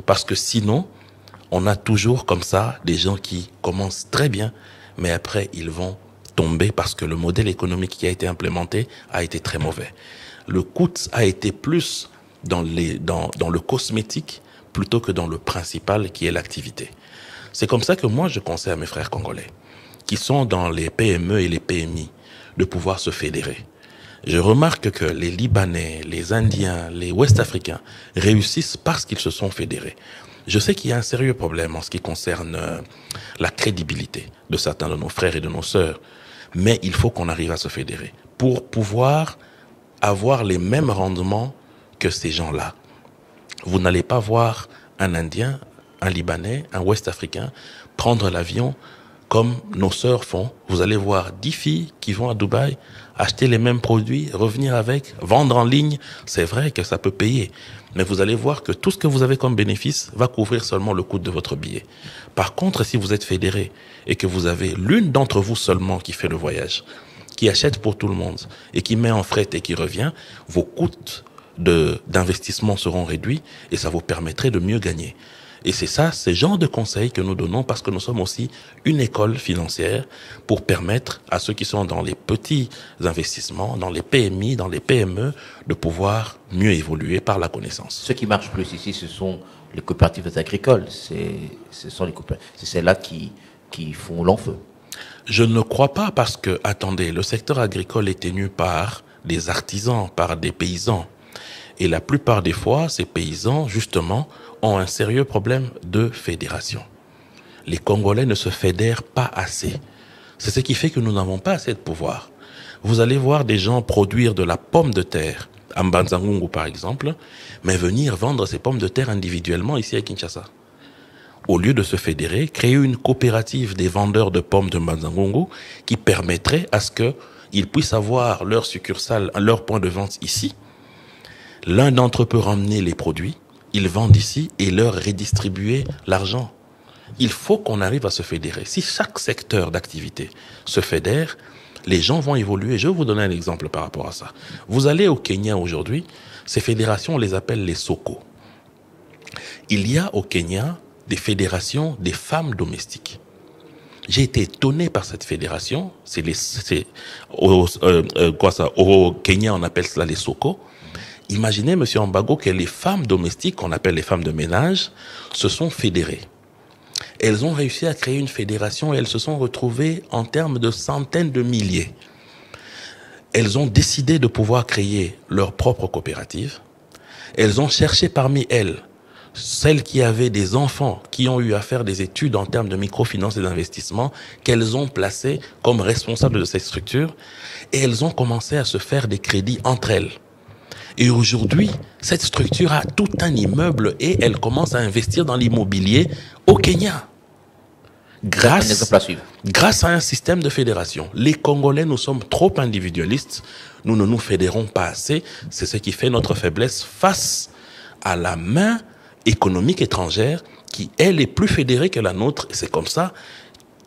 [SPEAKER 4] Parce que sinon, on a toujours comme ça des gens qui commencent très bien, mais après ils vont tomber parce que le modèle économique qui a été implémenté a été très mauvais. Le coût a été plus dans le cosmétique plutôt que dans le principal qui est l'activité. C'est comme ça que moi je conseille à mes frères congolais qui sont dans les PME et les PMI de pouvoir se fédérer. Je remarque que les Libanais, les Indiens, les Ouest-Africains réussissent parce qu'ils se sont fédérés. Je sais qu'il y a un sérieux problème en ce qui concerne la crédibilité de certains de nos frères et de nos sœurs, mais il faut qu'on arrive à se fédérer pour pouvoir avoir les mêmes rendements que ces gens-là. Vous n'allez pas voir un Indien, un Libanais, un Ouest-Africain prendre l'avion comme nos sœurs font. Vous allez voir 10 filles qui vont à Dubaï acheter les mêmes produits, revenir avec, vendre en ligne. C'est vrai que ça peut payer, mais vous allez voir que tout ce que vous avez comme bénéfice va couvrir seulement le coût de votre billet. Par contre, si vous êtes fédéré et que vous avez l'une d'entre vous seulement qui fait le voyage, qui achète pour tout le monde et qui met en fret et qui revient, vos coûts d'investissement seront réduits et ça vous permettrait de mieux gagner. Et c'est ça, ces genres de conseils que nous donnons parce que nous sommes aussi une école financière pour permettre à ceux qui sont dans les petits investissements, dans les PMI, dans les PME, de pouvoir mieux évoluer par la connaissance.
[SPEAKER 2] Ce qui marche plus ici, ce sont les coopératives agricoles. C'est celles-là qui font long feu.
[SPEAKER 4] Je ne crois pas parce que, attendez, le secteur agricole est tenu par des artisans, par des paysans. Et la plupart des fois, ces paysans, justement, ont un sérieux problème de fédération. Les Congolais ne se fédèrent pas assez. C'est ce qui fait que nous n'avons pas assez de pouvoir. Vous allez voir des gens produire de la pomme de terre, à Mbanzangungu par exemple, mais venir vendre ces pommes de terre individuellement ici à Kinshasa. Au lieu de se fédérer, créer une coopérative des vendeurs de pommes de Mbanzangungu qui permettrait à ce qu'ils puissent avoir leur succursale, leur point de vente ici. L'un d'entre eux peut ramener les produits, ils vendent ici et leur redistribuer l'argent. Il faut qu'on arrive à se fédérer. Si chaque secteur d'activité se fédère, les gens vont évoluer. Je vais vous donner un exemple par rapport à ça. Vous allez au Kenya aujourd'hui, ces fédérations, on les appelle les Soko. Il y a au Kenya des fédérations des femmes domestiques. J'ai été étonné par cette fédération. Au Kenya, on appelle cela les Soko. Imaginez, monsieur Ambago, que les femmes domestiques, qu'on appelle les femmes de ménage, se sont fédérées. elles ont réussi à créer une fédération et elles se sont retrouvées en termes de centaines de milliers. Elles ont décidé de pouvoir créer leur propre coopérative. Elles ont cherché parmi elles celles qui avaient des enfants qui ont eu à faire des études en termes de microfinance et d'investissement, qu'elles ont placées comme responsables de cette structure, et elles ont commencé à se faire des crédits entre elles. Et aujourd'hui, cette structure a tout un immeuble et elle commence à investir dans l'immobilier au Kenya. Grâce à un système de fédération. Les Congolais, nous sommes trop individualistes, nous ne nous fédérons pas assez, c'est ce qui fait notre faiblesse face à la main économique étrangère qui, elle, est plus fédérée que la nôtre. Et c'est comme ça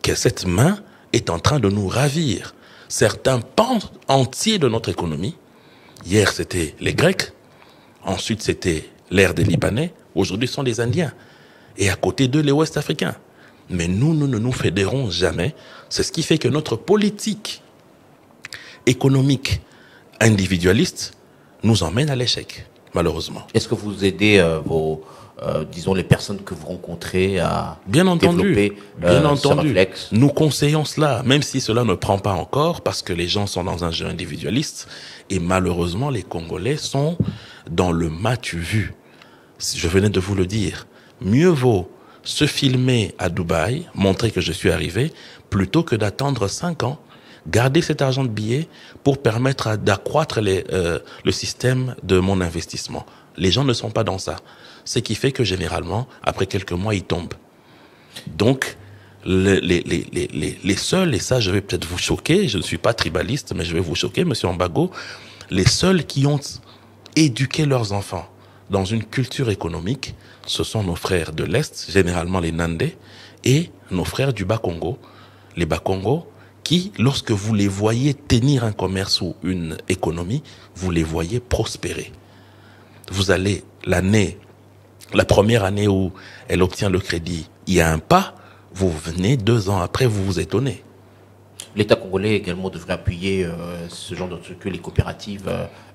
[SPEAKER 4] que cette main est en train de nous ravir. Certains pans entiers de notre économie, hier c'était les Grecs, ensuite c'était l'ère des Libanais, aujourd'hui ce sont les Indiens, et à côté d'eux les Ouest-Africains. Mais nous ne nous fédérons jamais. C'est ce qui fait que notre politique économique individualiste nous emmène à l'échec, malheureusement.
[SPEAKER 2] Est-ce que vous aidez disons, les personnes que vous rencontrez à développer ce réflexe?
[SPEAKER 4] Nous conseillons cela, même si cela ne prend pas encore, parce que les gens sont dans un jeu individualiste, et malheureusement, les Congolais sont dans le m'as-tu vu. Je venais de vous le dire. Mieux vaut se filmer à Dubaï, montrer que je suis arrivé, plutôt que d'attendre 5 ans, garder cet argent de billets pour permettre d'accroître le système de mon investissement. Les gens ne sont pas dans ça. Ce qui fait que généralement, après quelques mois, ils tombent. Donc, les seuls, et ça je vais peut-être vous choquer, je ne suis pas tribaliste, mais je vais vous choquer, monsieur Ambago, les seuls qui ont éduqué leurs enfants dans une culture économique, ce sont nos frères de l'Est, généralement les Nandais, et nos frères du Bas-Congo, les Bas-Congo, qui, lorsque vous les voyez tenir un commerce ou une économie, vous les voyez prospérer. Vous allez, la première année où elle obtient le crédit, il y a un pas, vous venez 2 ans après, vous vous étonnez.
[SPEAKER 2] L'État congolais également devrait appuyer ce genre de trucs, les coopératives.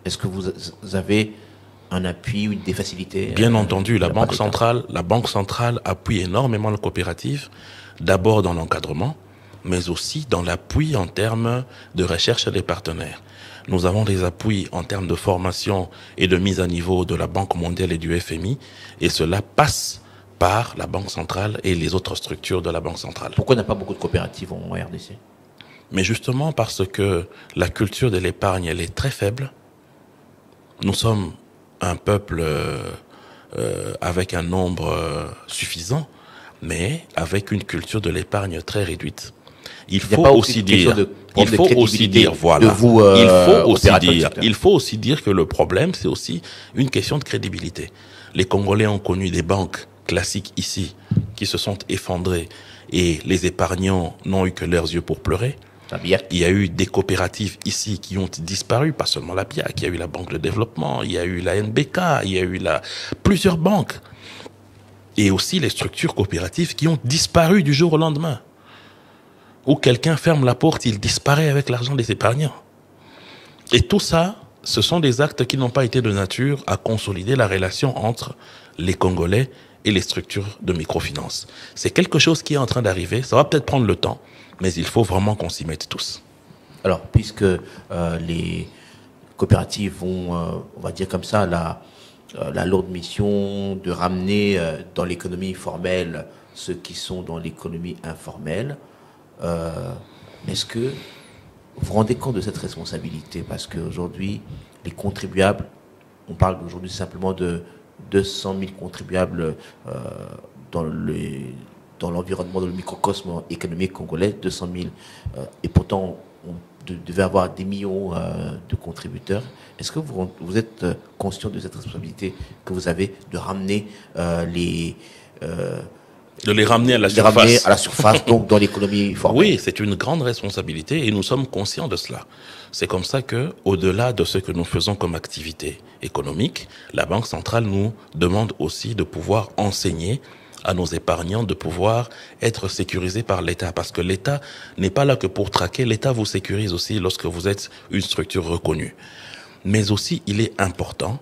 [SPEAKER 2] Est-ce que vous avez un appui ou des facilités?
[SPEAKER 4] Bien entendu, la Banque centrale appuie énormément la coopérative, d'abord dans l'encadrement, mais aussi dans l'appui en termes de recherche des partenaires. Nous avons des appuis en termes de formation et de mise à niveau de la Banque mondiale et du FMI, et cela passe par la Banque centrale et les autres structures de la Banque centrale.
[SPEAKER 2] Pourquoi il n'y a pas beaucoup de coopératives en RDC?
[SPEAKER 4] Mais justement parce que la culture de l'épargne, elle est très faible. Nous sommes un peuple avec un nombre suffisant, mais avec une culture de l'épargne très réduite. Il faut aussi dire que le problème, c'est aussi une question de crédibilité. Les Congolais ont connu des banques classiques ici qui se sont effondrées et les épargnants n'ont eu que leurs yeux pour pleurer. Il y a eu des coopératives ici qui ont disparu, pas seulement la BIAC, il y a eu la Banque de développement, il y a eu la NBK, il y a eu plusieurs banques. Et aussi les structures coopératives qui ont disparu du jour au lendemain. Où quelqu'un ferme la porte, il disparaît avec l'argent des épargnants. Et tout ça, ce sont des actes qui n'ont pas été de nature à consolider la relation entre les Congolais et les structures de microfinance. C'est quelque chose qui est en train d'arriver, ça va peut-être prendre le temps, mais il faut vraiment qu'on s'y mette tous.
[SPEAKER 2] Alors, puisque les coopératives vont, on va dire comme ça, la lourde mission de ramener dans l'économie formelle ceux qui sont dans l'économie informelle, est-ce que vous vous rendez compte de cette responsabilité? Parce qu'aujourd'hui, les contribuables, on parle aujourd'hui simplement de 200 000 contribuables dans l'environnement, dans le microcosme économique congolais, 200 000, et pourtant on devait avoir des millions de contributeurs. Est-ce que vous êtes conscient de cette responsabilité que vous avez de ramener
[SPEAKER 4] de les ramener à la surface.
[SPEAKER 2] Donc dans l'économie formelle?
[SPEAKER 4] Oui, c'est une grande responsabilité et nous sommes conscients de cela. C'est comme ça que, au-delà de ce que nous faisons comme activité économique, la Banque centrale nous demande aussi de pouvoir enseigner à nos épargnants, de pouvoir être sécurisés par l'État. Parce que l'État n'est pas là que pour traquer, l'État vous sécurise aussi lorsque vous êtes une structure reconnue. Mais aussi, il est important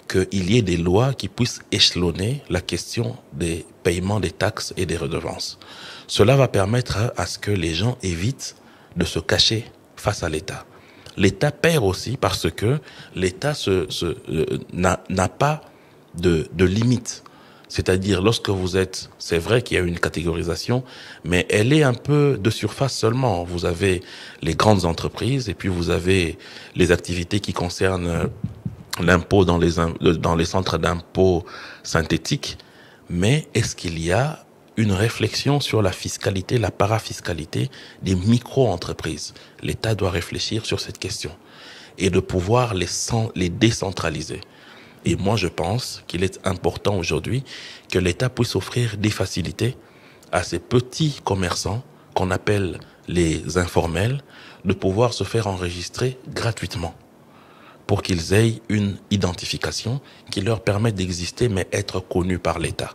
[SPEAKER 4] qu'il y ait des lois qui puissent échelonner la question des paiements des taxes et des redevances. Cela va permettre à ce que les gens évitent de se cacher face à l'État. L'État perd aussi parce que l'État n'a pas de limite. C'est-à-dire, lorsque vous êtes, c'est vrai qu'il y a une catégorisation, mais elle est un peu de surface seulement. Vous avez les grandes entreprises et puis vous avez les activités qui concernent l'impôt dans les centres d'impôt synthétiques. Mais est-ce qu'il y a une réflexion sur la fiscalité, la parafiscalité des micro-entreprises? L'État doit réfléchir sur cette question et de pouvoir les décentraliser. Et moi, je pense qu'il est important aujourd'hui que l'État puisse offrir des facilités à ces petits commerçants qu'on appelle les informels, de pouvoir se faire enregistrer gratuitement pour qu'ils aient une identification qui leur permette d'exister mais être connus par l'État.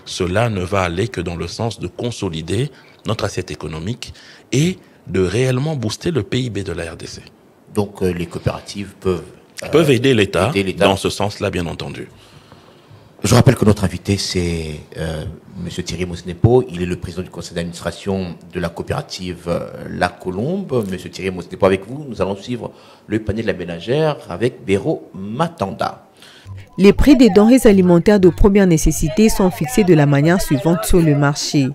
[SPEAKER 4] Cela ne va aller que dans le sens de consolider notre assiette économique et de réellement booster le PIB de la RDC.
[SPEAKER 2] Donc les coopératives
[SPEAKER 4] peuvent aider l'État dans ce sens-là, bien entendu.
[SPEAKER 2] Je rappelle que notre invité, c'est M. Thierry Mosnepo. Il est le président du conseil d'administration de la coopérative La Colombe. M. Thierry Mosnepo, avec vous, nous allons suivre le panier de la ménagère avec Béro Matanda.
[SPEAKER 3] Les prix des denrées alimentaires de première nécessité sont fixés de la manière suivante sur le marché.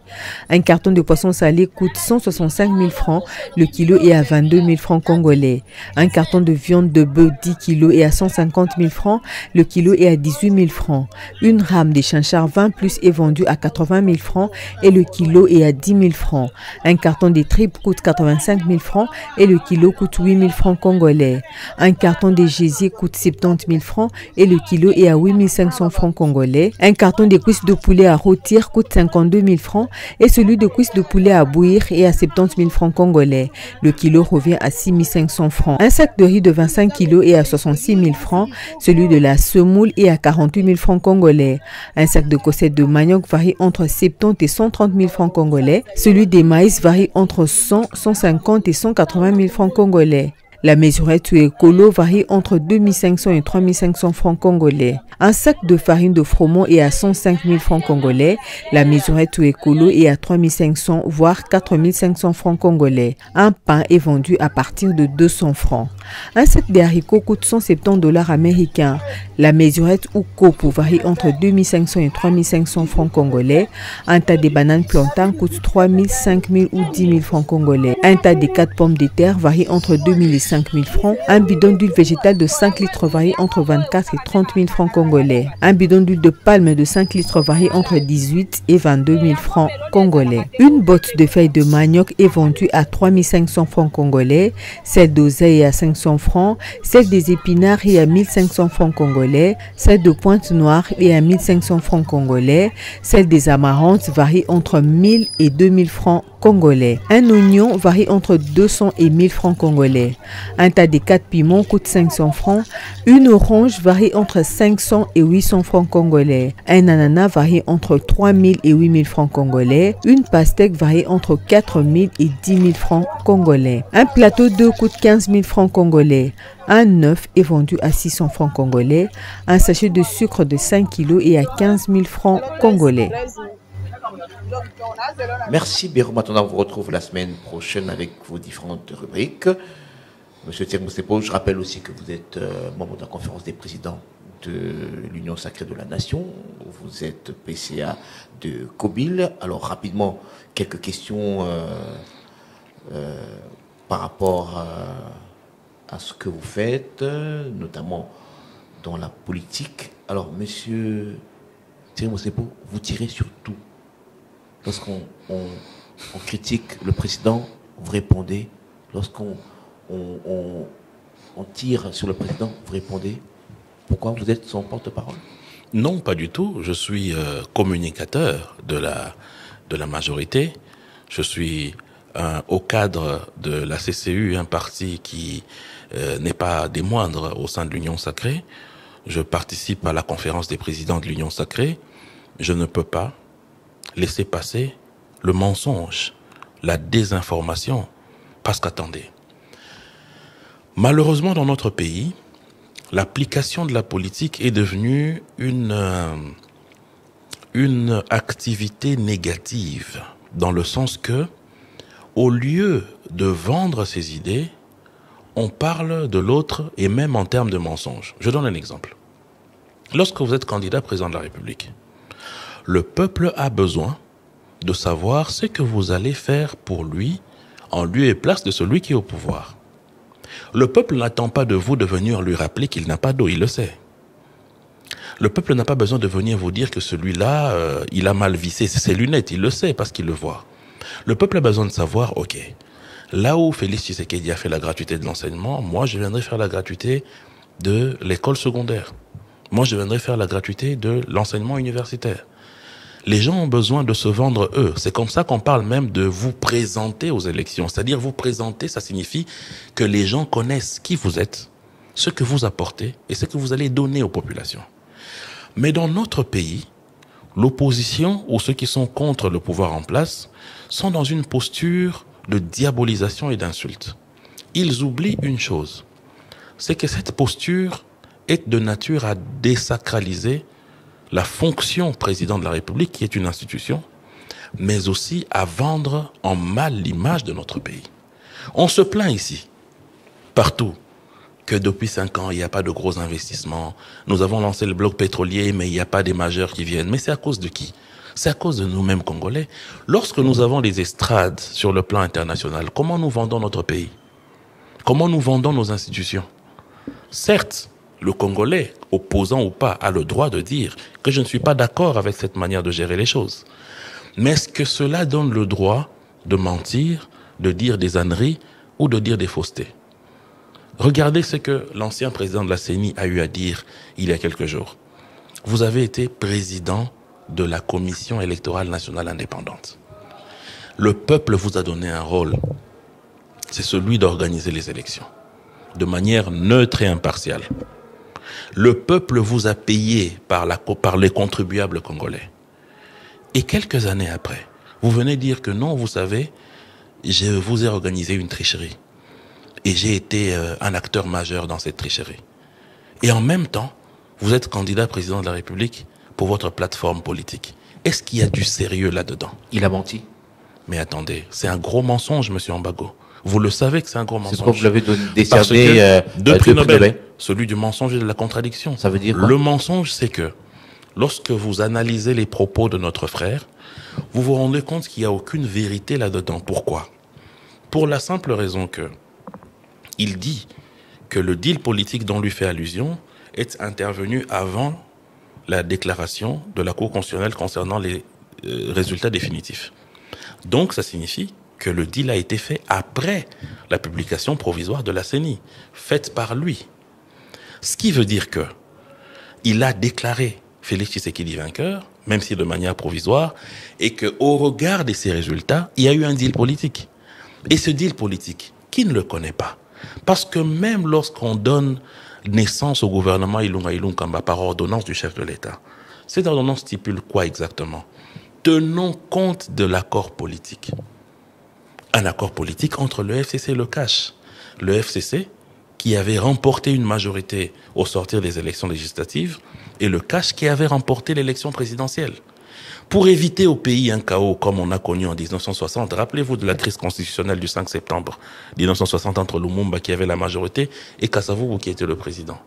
[SPEAKER 3] Un carton de poisson salé coûte 165 000 francs, le kilo est à 22 000 francs congolais. Un carton de viande de bœuf 10 kg est à 150 000 francs, le kilo est à 18 000 francs. Une rame de chinchard 20 plus est vendue à 80 000 francs et le kilo est à 10 000 francs. Un carton de tripes coûte 85 000 francs et le kilo coûte 8 000 francs congolais. Un carton de gésier coûte 70 000 francs et le kilo est à 8 500 francs congolais. Un carton de cuisses de poulet à rôtir coûte 52 000 francs et celui de cuisses de poulet à bouillir est à 70 000 francs congolais. Le kilo revient à 6 500 francs. Un sac de riz de 25 kg est à 66 000 francs. Celui de la semoule est à 48 000 francs congolais. Un sac de cossettes de manioc varie entre 70 et 130 000 francs congolais. Celui des maïs varie entre 100, 150 et 180 000 francs congolais. La mesurette écolo varie entre 2500 et 3500 francs congolais. Un sac de farine de froment est à 105 000 francs congolais. La mesurette écolo est à 3500 voire 4500 francs congolais. Un pain est vendu à partir de 200 francs. Un sac de haricots coûte 170 $ américains. La mesurette ou copo varie entre 2500 et 3500 francs congolais. Un tas de bananes plantains coûte 3000, 5000 ou 10 000 francs congolais. Un tas de 4 pommes de terre varie entre 2000 et 5 000 francs. Un bidon d'huile végétale de 5 litres varie entre 24 et 30 000 francs congolais. Un bidon d'huile de palme de 5 litres varie entre 18 et 22 000 francs congolais. Une botte de feuilles de manioc est vendue à 3 500 francs congolais. Celle d'oseille est à 500 francs. Celle des épinards est à 1500 francs congolais. Celle de pointe noire est à 1500 francs congolais. Celle des amarantes varie entre 1000 et 2000 francs congolais. Un oignon varie entre 200 et 1000 francs congolais. Un tas de 4 piments coûte 500 francs. Une orange varie entre 500 et 800 francs congolais. Un ananas varie entre 3000 et 8000 francs congolais. Une pastèque varie entre 4000 et 10 000 francs congolais. Un plateau d'œufs coûte 15 000 francs congolais. Un œuf est vendu à 600 francs congolais. Un sachet de sucre de 5 kg est à 15 000 francs congolais.
[SPEAKER 2] Merci Béro Matanda, on vous retrouve la semaine prochaine avec vos différentes rubriques. Monsieur Thierry Mosnepo, je rappelle aussi que vous êtes membre de la conférence des présidents de l'Union Sacrée de la Nation. Vous êtes PCA de Kobil. Alors rapidement, quelques questions par rapport à ce que vous faites, notamment dans la politique. Alors, monsieur Thierry Mosnepo, vous tirez sur tout. Lorsqu'on critique le président, vous répondez. Lorsqu'on tire sur le président, vous répondez. Pourquoi vous êtes son porte-parole?
[SPEAKER 4] Non, pas du tout. Je suis communicateur de la majorité. Je suis au cadre de la CCU, un parti qui n'est pas des moindres au sein de l'Union Sacrée. Je participe à la conférence des présidents de l'Union Sacrée. Je ne peux pas laisser passer le mensonge, la désinformation, parce qu'attendez. Malheureusement, dans notre pays, l'application de la politique est devenue une activité négative, dans le sens que, au lieu de vendre ses idées, on parle de l'autre et même en termes de mensonges. Je donne un exemple. Lorsque vous êtes candidat président de la République, le peuple a besoin de savoir ce que vous allez faire pour lui, en lieu et place de celui qui est au pouvoir. Le peuple n'attend pas de vous de venir lui rappeler qu'il n'a pas d'eau, il le sait. Le peuple n'a pas besoin de venir vous dire que celui-là, il a mal vissé ses lunettes, il le sait parce qu'il le voit. Le peuple a besoin de savoir, ok, là où Félix Tshisekedi a fait la gratuité de l'enseignement, moi je viendrai faire la gratuité de l'école secondaire. Moi je viendrai faire la gratuité de l'enseignement universitaire. Les gens ont besoin de se vendre eux. C'est comme ça qu'on parle même de vous présenter aux élections. C'est-à-dire vous présenter, ça signifie que les gens connaissent qui vous êtes, ce que vous apportez et ce que vous allez donner aux populations. Mais dans notre pays, l'opposition ou ceux qui sont contre le pouvoir en place sont dans une posture de diabolisation et d'insulte. Ils oublient une chose, c'est que cette posture est de nature à désacraliser la fonction président de la République, qui est une institution, mais aussi à vendre en mal l'image de notre pays. On se plaint ici, partout, que depuis 5 ans, il n'y a pas de gros investissements. Nous avons lancé le bloc pétrolier, mais il n'y a pas des majeurs qui viennent. Mais c'est à cause de qui? C'est à cause de nous-mêmes Congolais. Lorsque nous avons des estrades sur le plan international, comment nous vendons notre pays? Comment nous vendons nos institutions? Certes, le Congolais, opposant ou pas, a le droit de dire que je ne suis pas d'accord avec cette manière de gérer les choses. Mais est-ce que cela donne le droit de mentir, de dire des âneries ou de dire des faussetés? Regardez ce que l'ancien président de la CENI a eu à dire il y a quelques jours. Vous avez été président de la Commission électorale nationale indépendante. Le peuple vous a donné un rôle. C'est celui d'organiser les élections de manière neutre et impartiale. Le peuple vous a payé par les contribuables congolais. Et quelques années après, vous venez dire que non, vous savez, je vous ai organisé une tricherie. Et j'ai été un acteur majeur dans cette tricherie. Et en même temps, vous êtes candidat président de la République pour votre plateforme politique. Est-ce qu'il y a du sérieux là-dedans?
[SPEAKER 2] Il a menti.
[SPEAKER 4] Mais attendez, c'est un gros mensonge, monsieur Ambago. Vous le savez que c'est un gros mensonge.
[SPEAKER 2] C'est pourquoi vous l'avez décerné
[SPEAKER 4] deux prix Nobel. Celui du mensonge et de la contradiction.
[SPEAKER 2] Ça veut dire quoi?
[SPEAKER 4] Le mensonge, c'est que lorsque vous analysez les propos de notre frère, vous vous rendez compte qu'il n'y a aucune vérité là-dedans. Pourquoi? Pour la simple raison que il dit que le deal politique dont lui fait allusion est intervenu avant la déclaration de la Cour constitutionnelle concernant les résultats définitifs. Donc, ça signifie que le deal a été fait après la publication provisoire de la CENI, faite par lui. Ce qui veut dire que il a déclaré Félix Tshisekedi vainqueur, même si de manière provisoire, et qu'au regard de ces résultats, il y a eu un deal politique. Et ce deal politique, qui ne le connaît pas? Parce que même lorsqu'on donne naissance au gouvernement Ilunga Ilunkamba par ordonnance du chef de l'État, cette ordonnance stipule quoi exactement? Tenons compte de l'accord politique. Un accord politique entre le FCC et le CACH. Le FCC, qui avait remporté une majorité au sortir des élections législatives, et le CACH qui avait remporté l'élection présidentielle. Pour éviter au pays un chaos comme on a connu en 1960, rappelez-vous de la crise constitutionnelle du 5 septembre 1960 entre Lumumba qui avait la majorité et Kasavubu qui était le président.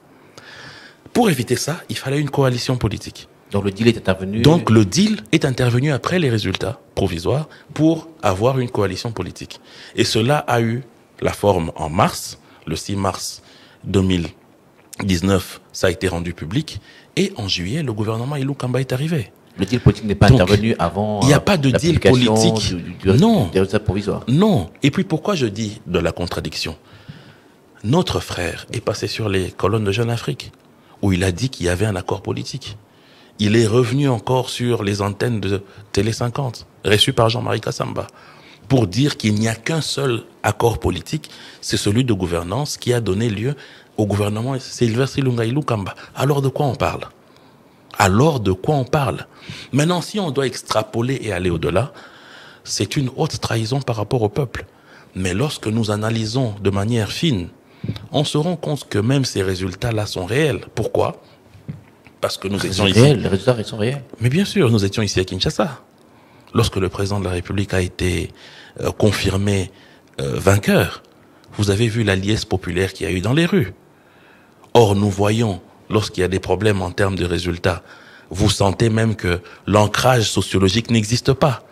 [SPEAKER 4] Pour éviter ça, il fallait une coalition politique.
[SPEAKER 2] Donc le deal est intervenu.
[SPEAKER 4] Donc le deal est intervenu après les résultats provisoires pour avoir une coalition politique. Et cela a eu la forme en mars, le 6 mars 2019, ça a été rendu public. Et en juillet, le gouvernement Ilunkamba est arrivé.
[SPEAKER 2] Le deal politique n'est pas intervenu avant.
[SPEAKER 4] Il n'y a pas de deal politique.
[SPEAKER 2] Non. Des résultats provisoires.
[SPEAKER 4] Non. Et puis pourquoi je dis de la contradiction? Notre frère est passé sur les colonnes de Jeune Afrique, où il a dit qu'il y avait un accord politique. Il est revenu encore sur les antennes de Télé 50, reçu par Jean-Marie Kassamba, pour dire qu'il n'y a qu'un seul accord politique, c'est celui de gouvernance qui a donné lieu au gouvernement Sylvestre Ilunga Ilunkamba. Alors de quoi on parle? Alors de quoi on parle? Maintenant, si on doit extrapoler et aller au-delà, c'est une haute trahison par rapport au peuple. Mais lorsque nous analysons de manière fine on se rend compte que même ces résultats-là sont réels. Pourquoi? Parce que nous étions ici.
[SPEAKER 2] Les résultats sont réels.
[SPEAKER 4] Mais bien sûr, nous étions ici à Kinshasa. Lorsque le président de la République a été confirmé vainqueur, vous avez vu la liesse populaire qu'il y a eu dans les rues. Or, nous voyons, lorsqu'il y a des problèmes en termes de résultats, vous sentez même que l'ancrage sociologique n'existe pas.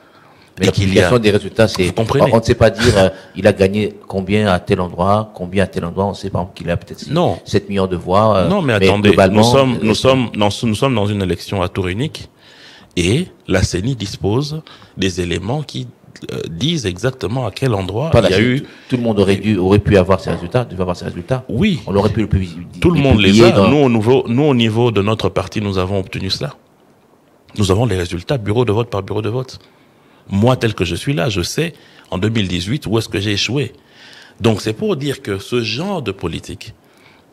[SPEAKER 2] Mais la publication des résultats, c'est, on ne sait pas dire, il a gagné combien à tel endroit, combien à tel endroit, on sait par exemple qu'il a peut-être 7 millions de voix.
[SPEAKER 4] Non, mais attendez, nous sommes dans une élection à tour unique et la CENI dispose des éléments qui disent exactement à quel endroit il y a eu.
[SPEAKER 2] Tout le monde aurait pu avoir ces résultats, devait avoir ces résultats.
[SPEAKER 4] Oui.
[SPEAKER 2] On aurait pu le
[SPEAKER 4] tout le monde les a. Nous, au niveau de notre parti, nous avons obtenu cela. Nous avons les résultats bureau de vote par bureau de vote. Moi, tel que je suis là, je sais, en 2018, où est-ce que j'ai échoué. Donc, c'est pour dire que ce genre de politique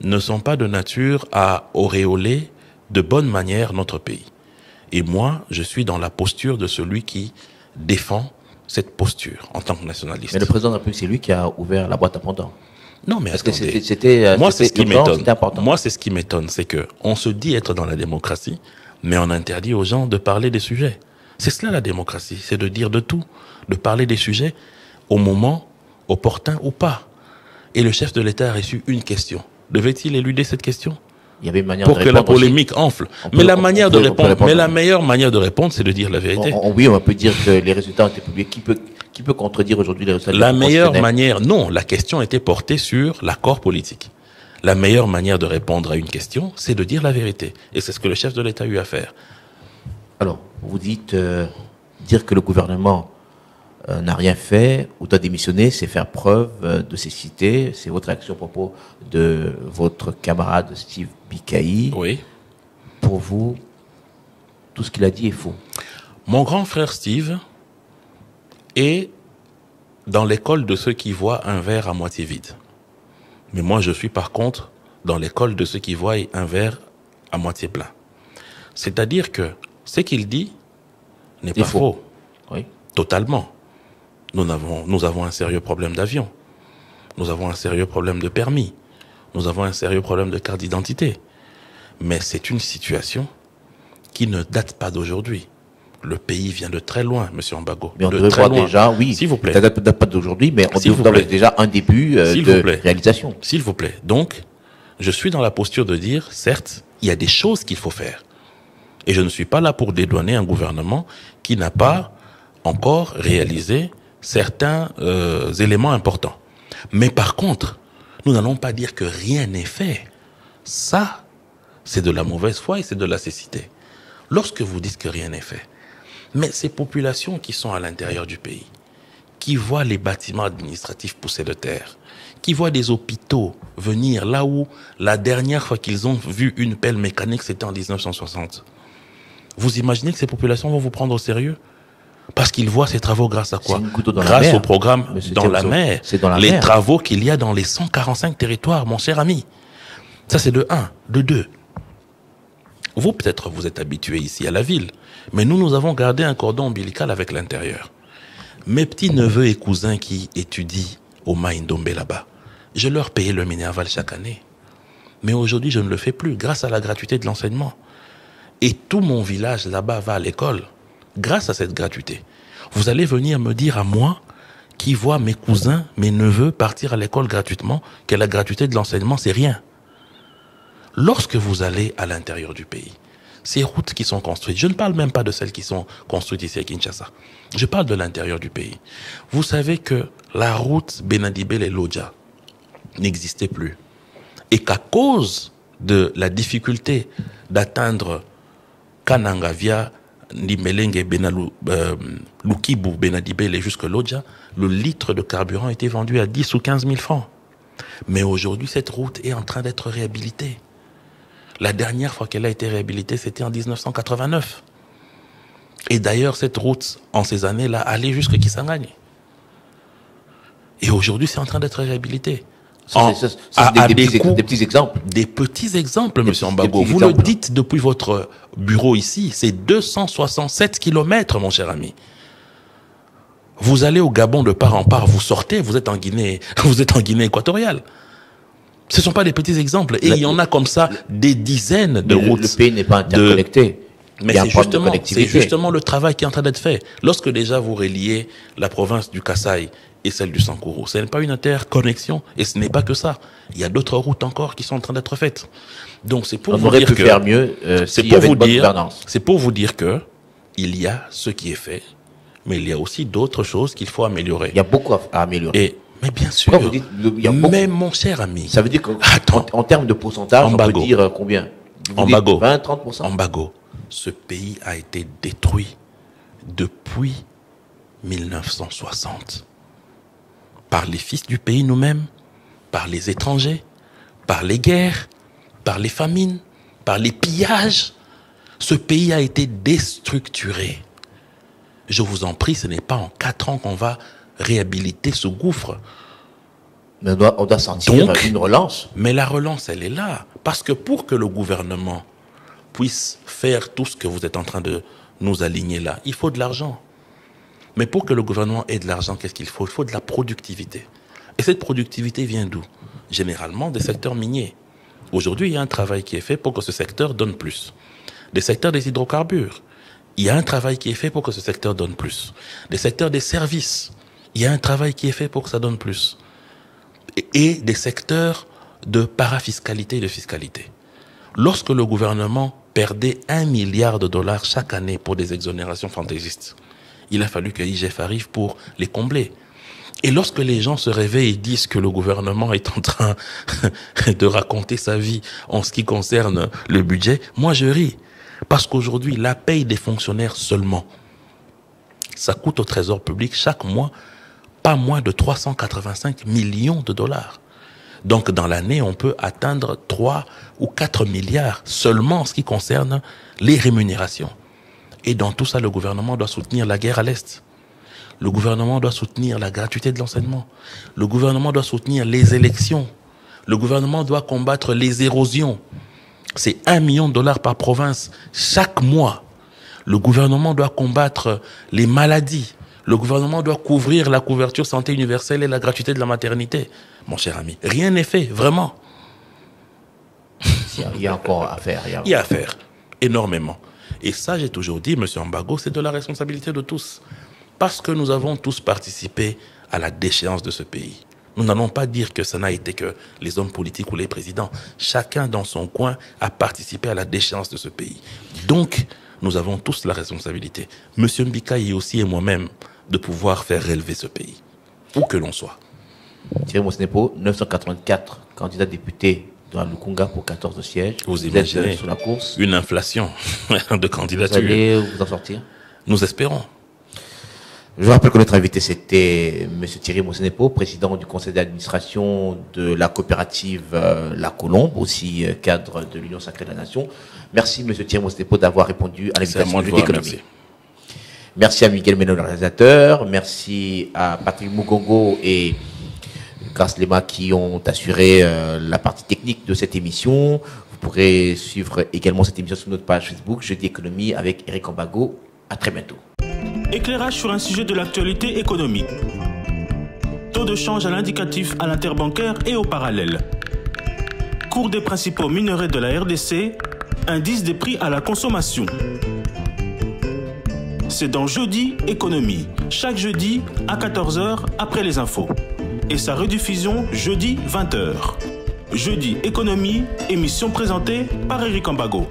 [SPEAKER 4] ne sont pas de nature à auréoler de bonne manière notre pays. Et moi, je suis dans la posture de celui qui défend cette posture en tant que nationaliste.
[SPEAKER 2] Mais le président de la République, c'est lui qui a ouvert la boîte à Pandore.
[SPEAKER 4] Non, mais
[SPEAKER 2] parce que c'était
[SPEAKER 4] moi, c'est ce qui m'étonne. Moi, c'est ce qui m'étonne, c'est que on se dit être dans la démocratie, mais on interdit aux gens de parler des sujets. C'est cela la démocratie, c'est de dire de tout, de parler des sujets au moment opportun ou pas. Et le chef de l'État a reçu une question. Devait-il éluder cette question?
[SPEAKER 2] Il y avait une manière
[SPEAKER 4] pour que la polémique enfle. Mais la meilleure manière de répondre, c'est de dire la vérité.
[SPEAKER 2] Oui, on peut dire que les résultats ont été publiés. Qui peut contredire aujourd'hui les résultats?
[SPEAKER 4] La meilleure manière, non, la question était portée sur l'accord politique. La meilleure manière de répondre à une question, c'est de dire la vérité. Et c'est ce que le chef de l'État a eu à faire.
[SPEAKER 2] Alors, vous dites dire que le gouvernement n'a rien fait ou doit démissionner, c'est faire preuve de cécité. C'est votre réaction à propos de votre camarade Steve Bikayi.
[SPEAKER 4] Oui.
[SPEAKER 2] Pour vous, tout ce qu'il a dit est faux.
[SPEAKER 4] Mon grand frère Steve est dans l'école de ceux qui voient un verre à moitié vide. Mais moi, je suis par contre dans l'école de ceux qui voient un verre à moitié plein. C'est-à-dire que ce qu'il dit n'est pas faux.
[SPEAKER 2] Oui.
[SPEAKER 4] Totalement. Nous avons un sérieux problème d'avion. Nous avons un sérieux problème de permis. Nous avons un sérieux problème de carte d'identité. Mais c'est une situation qui ne date pas d'aujourd'hui. Le pays vient de très loin, Monsieur Ambago.
[SPEAKER 2] Mais on devrait voir déjà, oui,
[SPEAKER 4] s'il vous plaît.
[SPEAKER 2] Ça ne date pas d'aujourd'hui, mais on devrait voir déjà un début de réalisation.
[SPEAKER 4] S'il vous plaît. Donc, je suis dans la posture de dire, certes, il y a des choses qu'il faut faire. Et je ne suis pas là pour dédouaner un gouvernement qui n'a pas encore réalisé certains éléments importants. Mais par contre, nous n'allons pas dire que rien n'est fait. Ça, c'est de la mauvaise foi et c'est de la cécité. Lorsque vous dites que rien n'est fait, mais ces populations qui sont à l'intérieur du pays, qui voient les bâtiments administratifs pousser de terre, qui voient des hôpitaux venir là où la dernière fois qu'ils ont vu une pelle mécanique, c'était en 1960. Vous imaginez que ces populations vont vous prendre au sérieux? Parce qu'ils voient ces travaux grâce à quoi? Grâce au programme Dans la mer. Les travaux qu'il y a dans les 145 territoires, mon cher ami. Ça, c'est de 1. De 2. Vous, peut-être, vous êtes habitués ici à la ville. Mais nous avons gardé un cordon ombilical avec l'intérieur. Mes petits-neveux et cousins qui étudient au Maïndombe là-bas, je leur payais le Minerval chaque année. Mais aujourd'hui, je ne le fais plus, grâce à la gratuité de l'enseignement. Et tout mon village là-bas va à l'école, grâce à cette gratuité. Vous allez venir me dire à moi, qui vois mes cousins, mes neveux partir à l'école gratuitement, que la gratuité de l'enseignement, c'est rien. Lorsque vous allez à l'intérieur du pays, ces routes qui sont construites, je ne parle même pas de celles qui sont construites ici à Kinshasa. Je parle de l'intérieur du pays. Vous savez que la route Benadibel-Lodja n'existait plus. Et qu'à cause de la difficulté d'atteindre Kananga via Nimelenge, Lukibu, Benadibel et jusque Lodja, le litre de carburant était vendu à 10 ou 15 000 francs. Mais aujourd'hui, cette route est en train d'être réhabilitée. La dernière fois qu'elle a été réhabilitée, c'était en 1989. Et d'ailleurs, cette route, en ces années-là, allait jusqu'à Kisangani. Et aujourd'hui, c'est en train d'être réhabilité.
[SPEAKER 2] Des petits exemples.
[SPEAKER 4] Des petits exemples, monsieur Ambago. Vous le dites depuis votre bureau ici, c'est 267 kilomètres, mon cher ami. Vous allez au Gabon de part en part, vous sortez, vous êtes en Guinée équatoriale. Ce ne sont pas des petits exemples. Et il y en a comme ça des dizaines de routes.
[SPEAKER 2] Le pays n'est pas interconnecté.
[SPEAKER 4] Mais c'est justement le travail qui est en train d'être fait. Lorsque déjà vous reliez la province du Kasaï et celle du Sankuru, ce n'est pas une interconnexion. Et ce n'est pas que ça. Il y a d'autres routes encore qui sont en train d'être faites. Donc c'est pour vous dire que
[SPEAKER 2] faire mieux. C'est
[SPEAKER 4] pour vous dire que il y a ce qui est fait, mais il y a aussi d'autres choses qu'il faut améliorer.
[SPEAKER 2] Il y a beaucoup à améliorer.
[SPEAKER 4] Mais bien sûr.
[SPEAKER 2] Vous dites,
[SPEAKER 4] mais mon cher ami.
[SPEAKER 2] Ça veut dire qu'en termes de pourcentage, on peut dire combien?
[SPEAKER 4] En Bago.
[SPEAKER 2] 20, 30%?
[SPEAKER 4] En Bago. Ce pays a été détruit depuis 1960. Par les fils du pays nous-mêmes, par les étrangers, par les guerres, par les famines, par les pillages. Ce pays a été déstructuré. Je vous en prie, ce n'est pas en 4 ans qu'on va réhabiliter ce gouffre.
[SPEAKER 2] Mais on doit sentir une relance.
[SPEAKER 4] Mais la relance, elle est là. Parce que pour que le gouvernement puisse faire tout ce que vous êtes en train de nous aligner là, il faut de l'argent. Mais pour que le gouvernement ait de l'argent, qu'est-ce qu'il faut? Il faut de la productivité. Et cette productivité vient d'où? Généralement des secteurs miniers. Aujourd'hui, il y a un travail qui est fait pour que ce secteur donne plus. Des secteurs des hydrocarbures. Il y a un travail qui est fait pour que ce secteur donne plus. Des secteurs des services. Il y a un travail qui est fait pour que ça donne plus. Et des secteurs de parafiscalité et de fiscalité. Lorsque le gouvernement perdait $1 milliard chaque année pour des exonérations fantaisistes, il a fallu que l'IGF arrive pour les combler. Et lorsque les gens se réveillent et disent que le gouvernement est en train de raconter sa vie en ce qui concerne le budget, moi je ris. Parce qu'aujourd'hui, la paye des fonctionnaires seulement, ça coûte au trésor public chaque mois pas moins de 385 millions de dollars. Donc dans l'année, on peut atteindre 3 ou 4 milliards seulement en ce qui concerne les rémunérations. Et dans tout ça, le gouvernement doit soutenir la guerre à l'Est. Le gouvernement doit soutenir la gratuité de l'enseignement. Le gouvernement doit soutenir les élections. Le gouvernement doit combattre les érosions. C'est $1 million par province chaque mois. Le gouvernement doit combattre les maladies. Le gouvernement doit couvrir la couverture santé universelle et la gratuité de la maternité. Mon cher ami, rien n'est fait, vraiment.
[SPEAKER 2] Il y a encore à faire.
[SPEAKER 4] Il y a à faire, énormément. Et ça, j'ai toujours dit, M. Ambago, c'est de la responsabilité de tous. Parce que nous avons tous participé à la déchéance de ce pays. Nous n'allons pas dire que ça n'a été que les hommes politiques ou les présidents. Chacun dans son coin a participé à la déchéance de ce pays. Donc, nous avons tous la responsabilité. M. Mbikaï aussi et moi-même de pouvoir faire relever ce pays, où que l'on soit.
[SPEAKER 2] Thierry Mosenepo, 984 candidats députés dans la Lukunga pour 14 sièges.
[SPEAKER 4] Vous imaginez
[SPEAKER 2] êtes sur la course.
[SPEAKER 4] Une inflation de candidatures.
[SPEAKER 2] Vous allez vous en sortir?
[SPEAKER 4] Nous espérons.
[SPEAKER 2] Je vous rappelle que notre invité, c'était M. Thierry Mosenepo, président du conseil d'administration de la coopérative La Colombe, aussi cadre de l'Union Sacrée de la Nation. Merci, M. Thierry Mosenepo, d'avoir répondu à l'invitation de l'économie. Merci à Miguel Meno, le réalisateur. Merci à Patrick Mugongo et Grace Lema qui ont assuré la partie technique de cette émission. Vous pourrez suivre également cette émission sur notre page Facebook, Jeudi Économie, avec Eric Ambago. À très bientôt.
[SPEAKER 1] Éclairage sur un sujet de l'actualité économique. Taux de change à l'indicatif à l'interbancaire et au parallèle. Cours des principaux minerais de la RDC. Indice des prix à la consommation. C'est dans Jeudi Économie, chaque jeudi à 14h après les infos. Et sa rediffusion jeudi 20h. Jeudi Économie, émission présentée par Eric Ambago.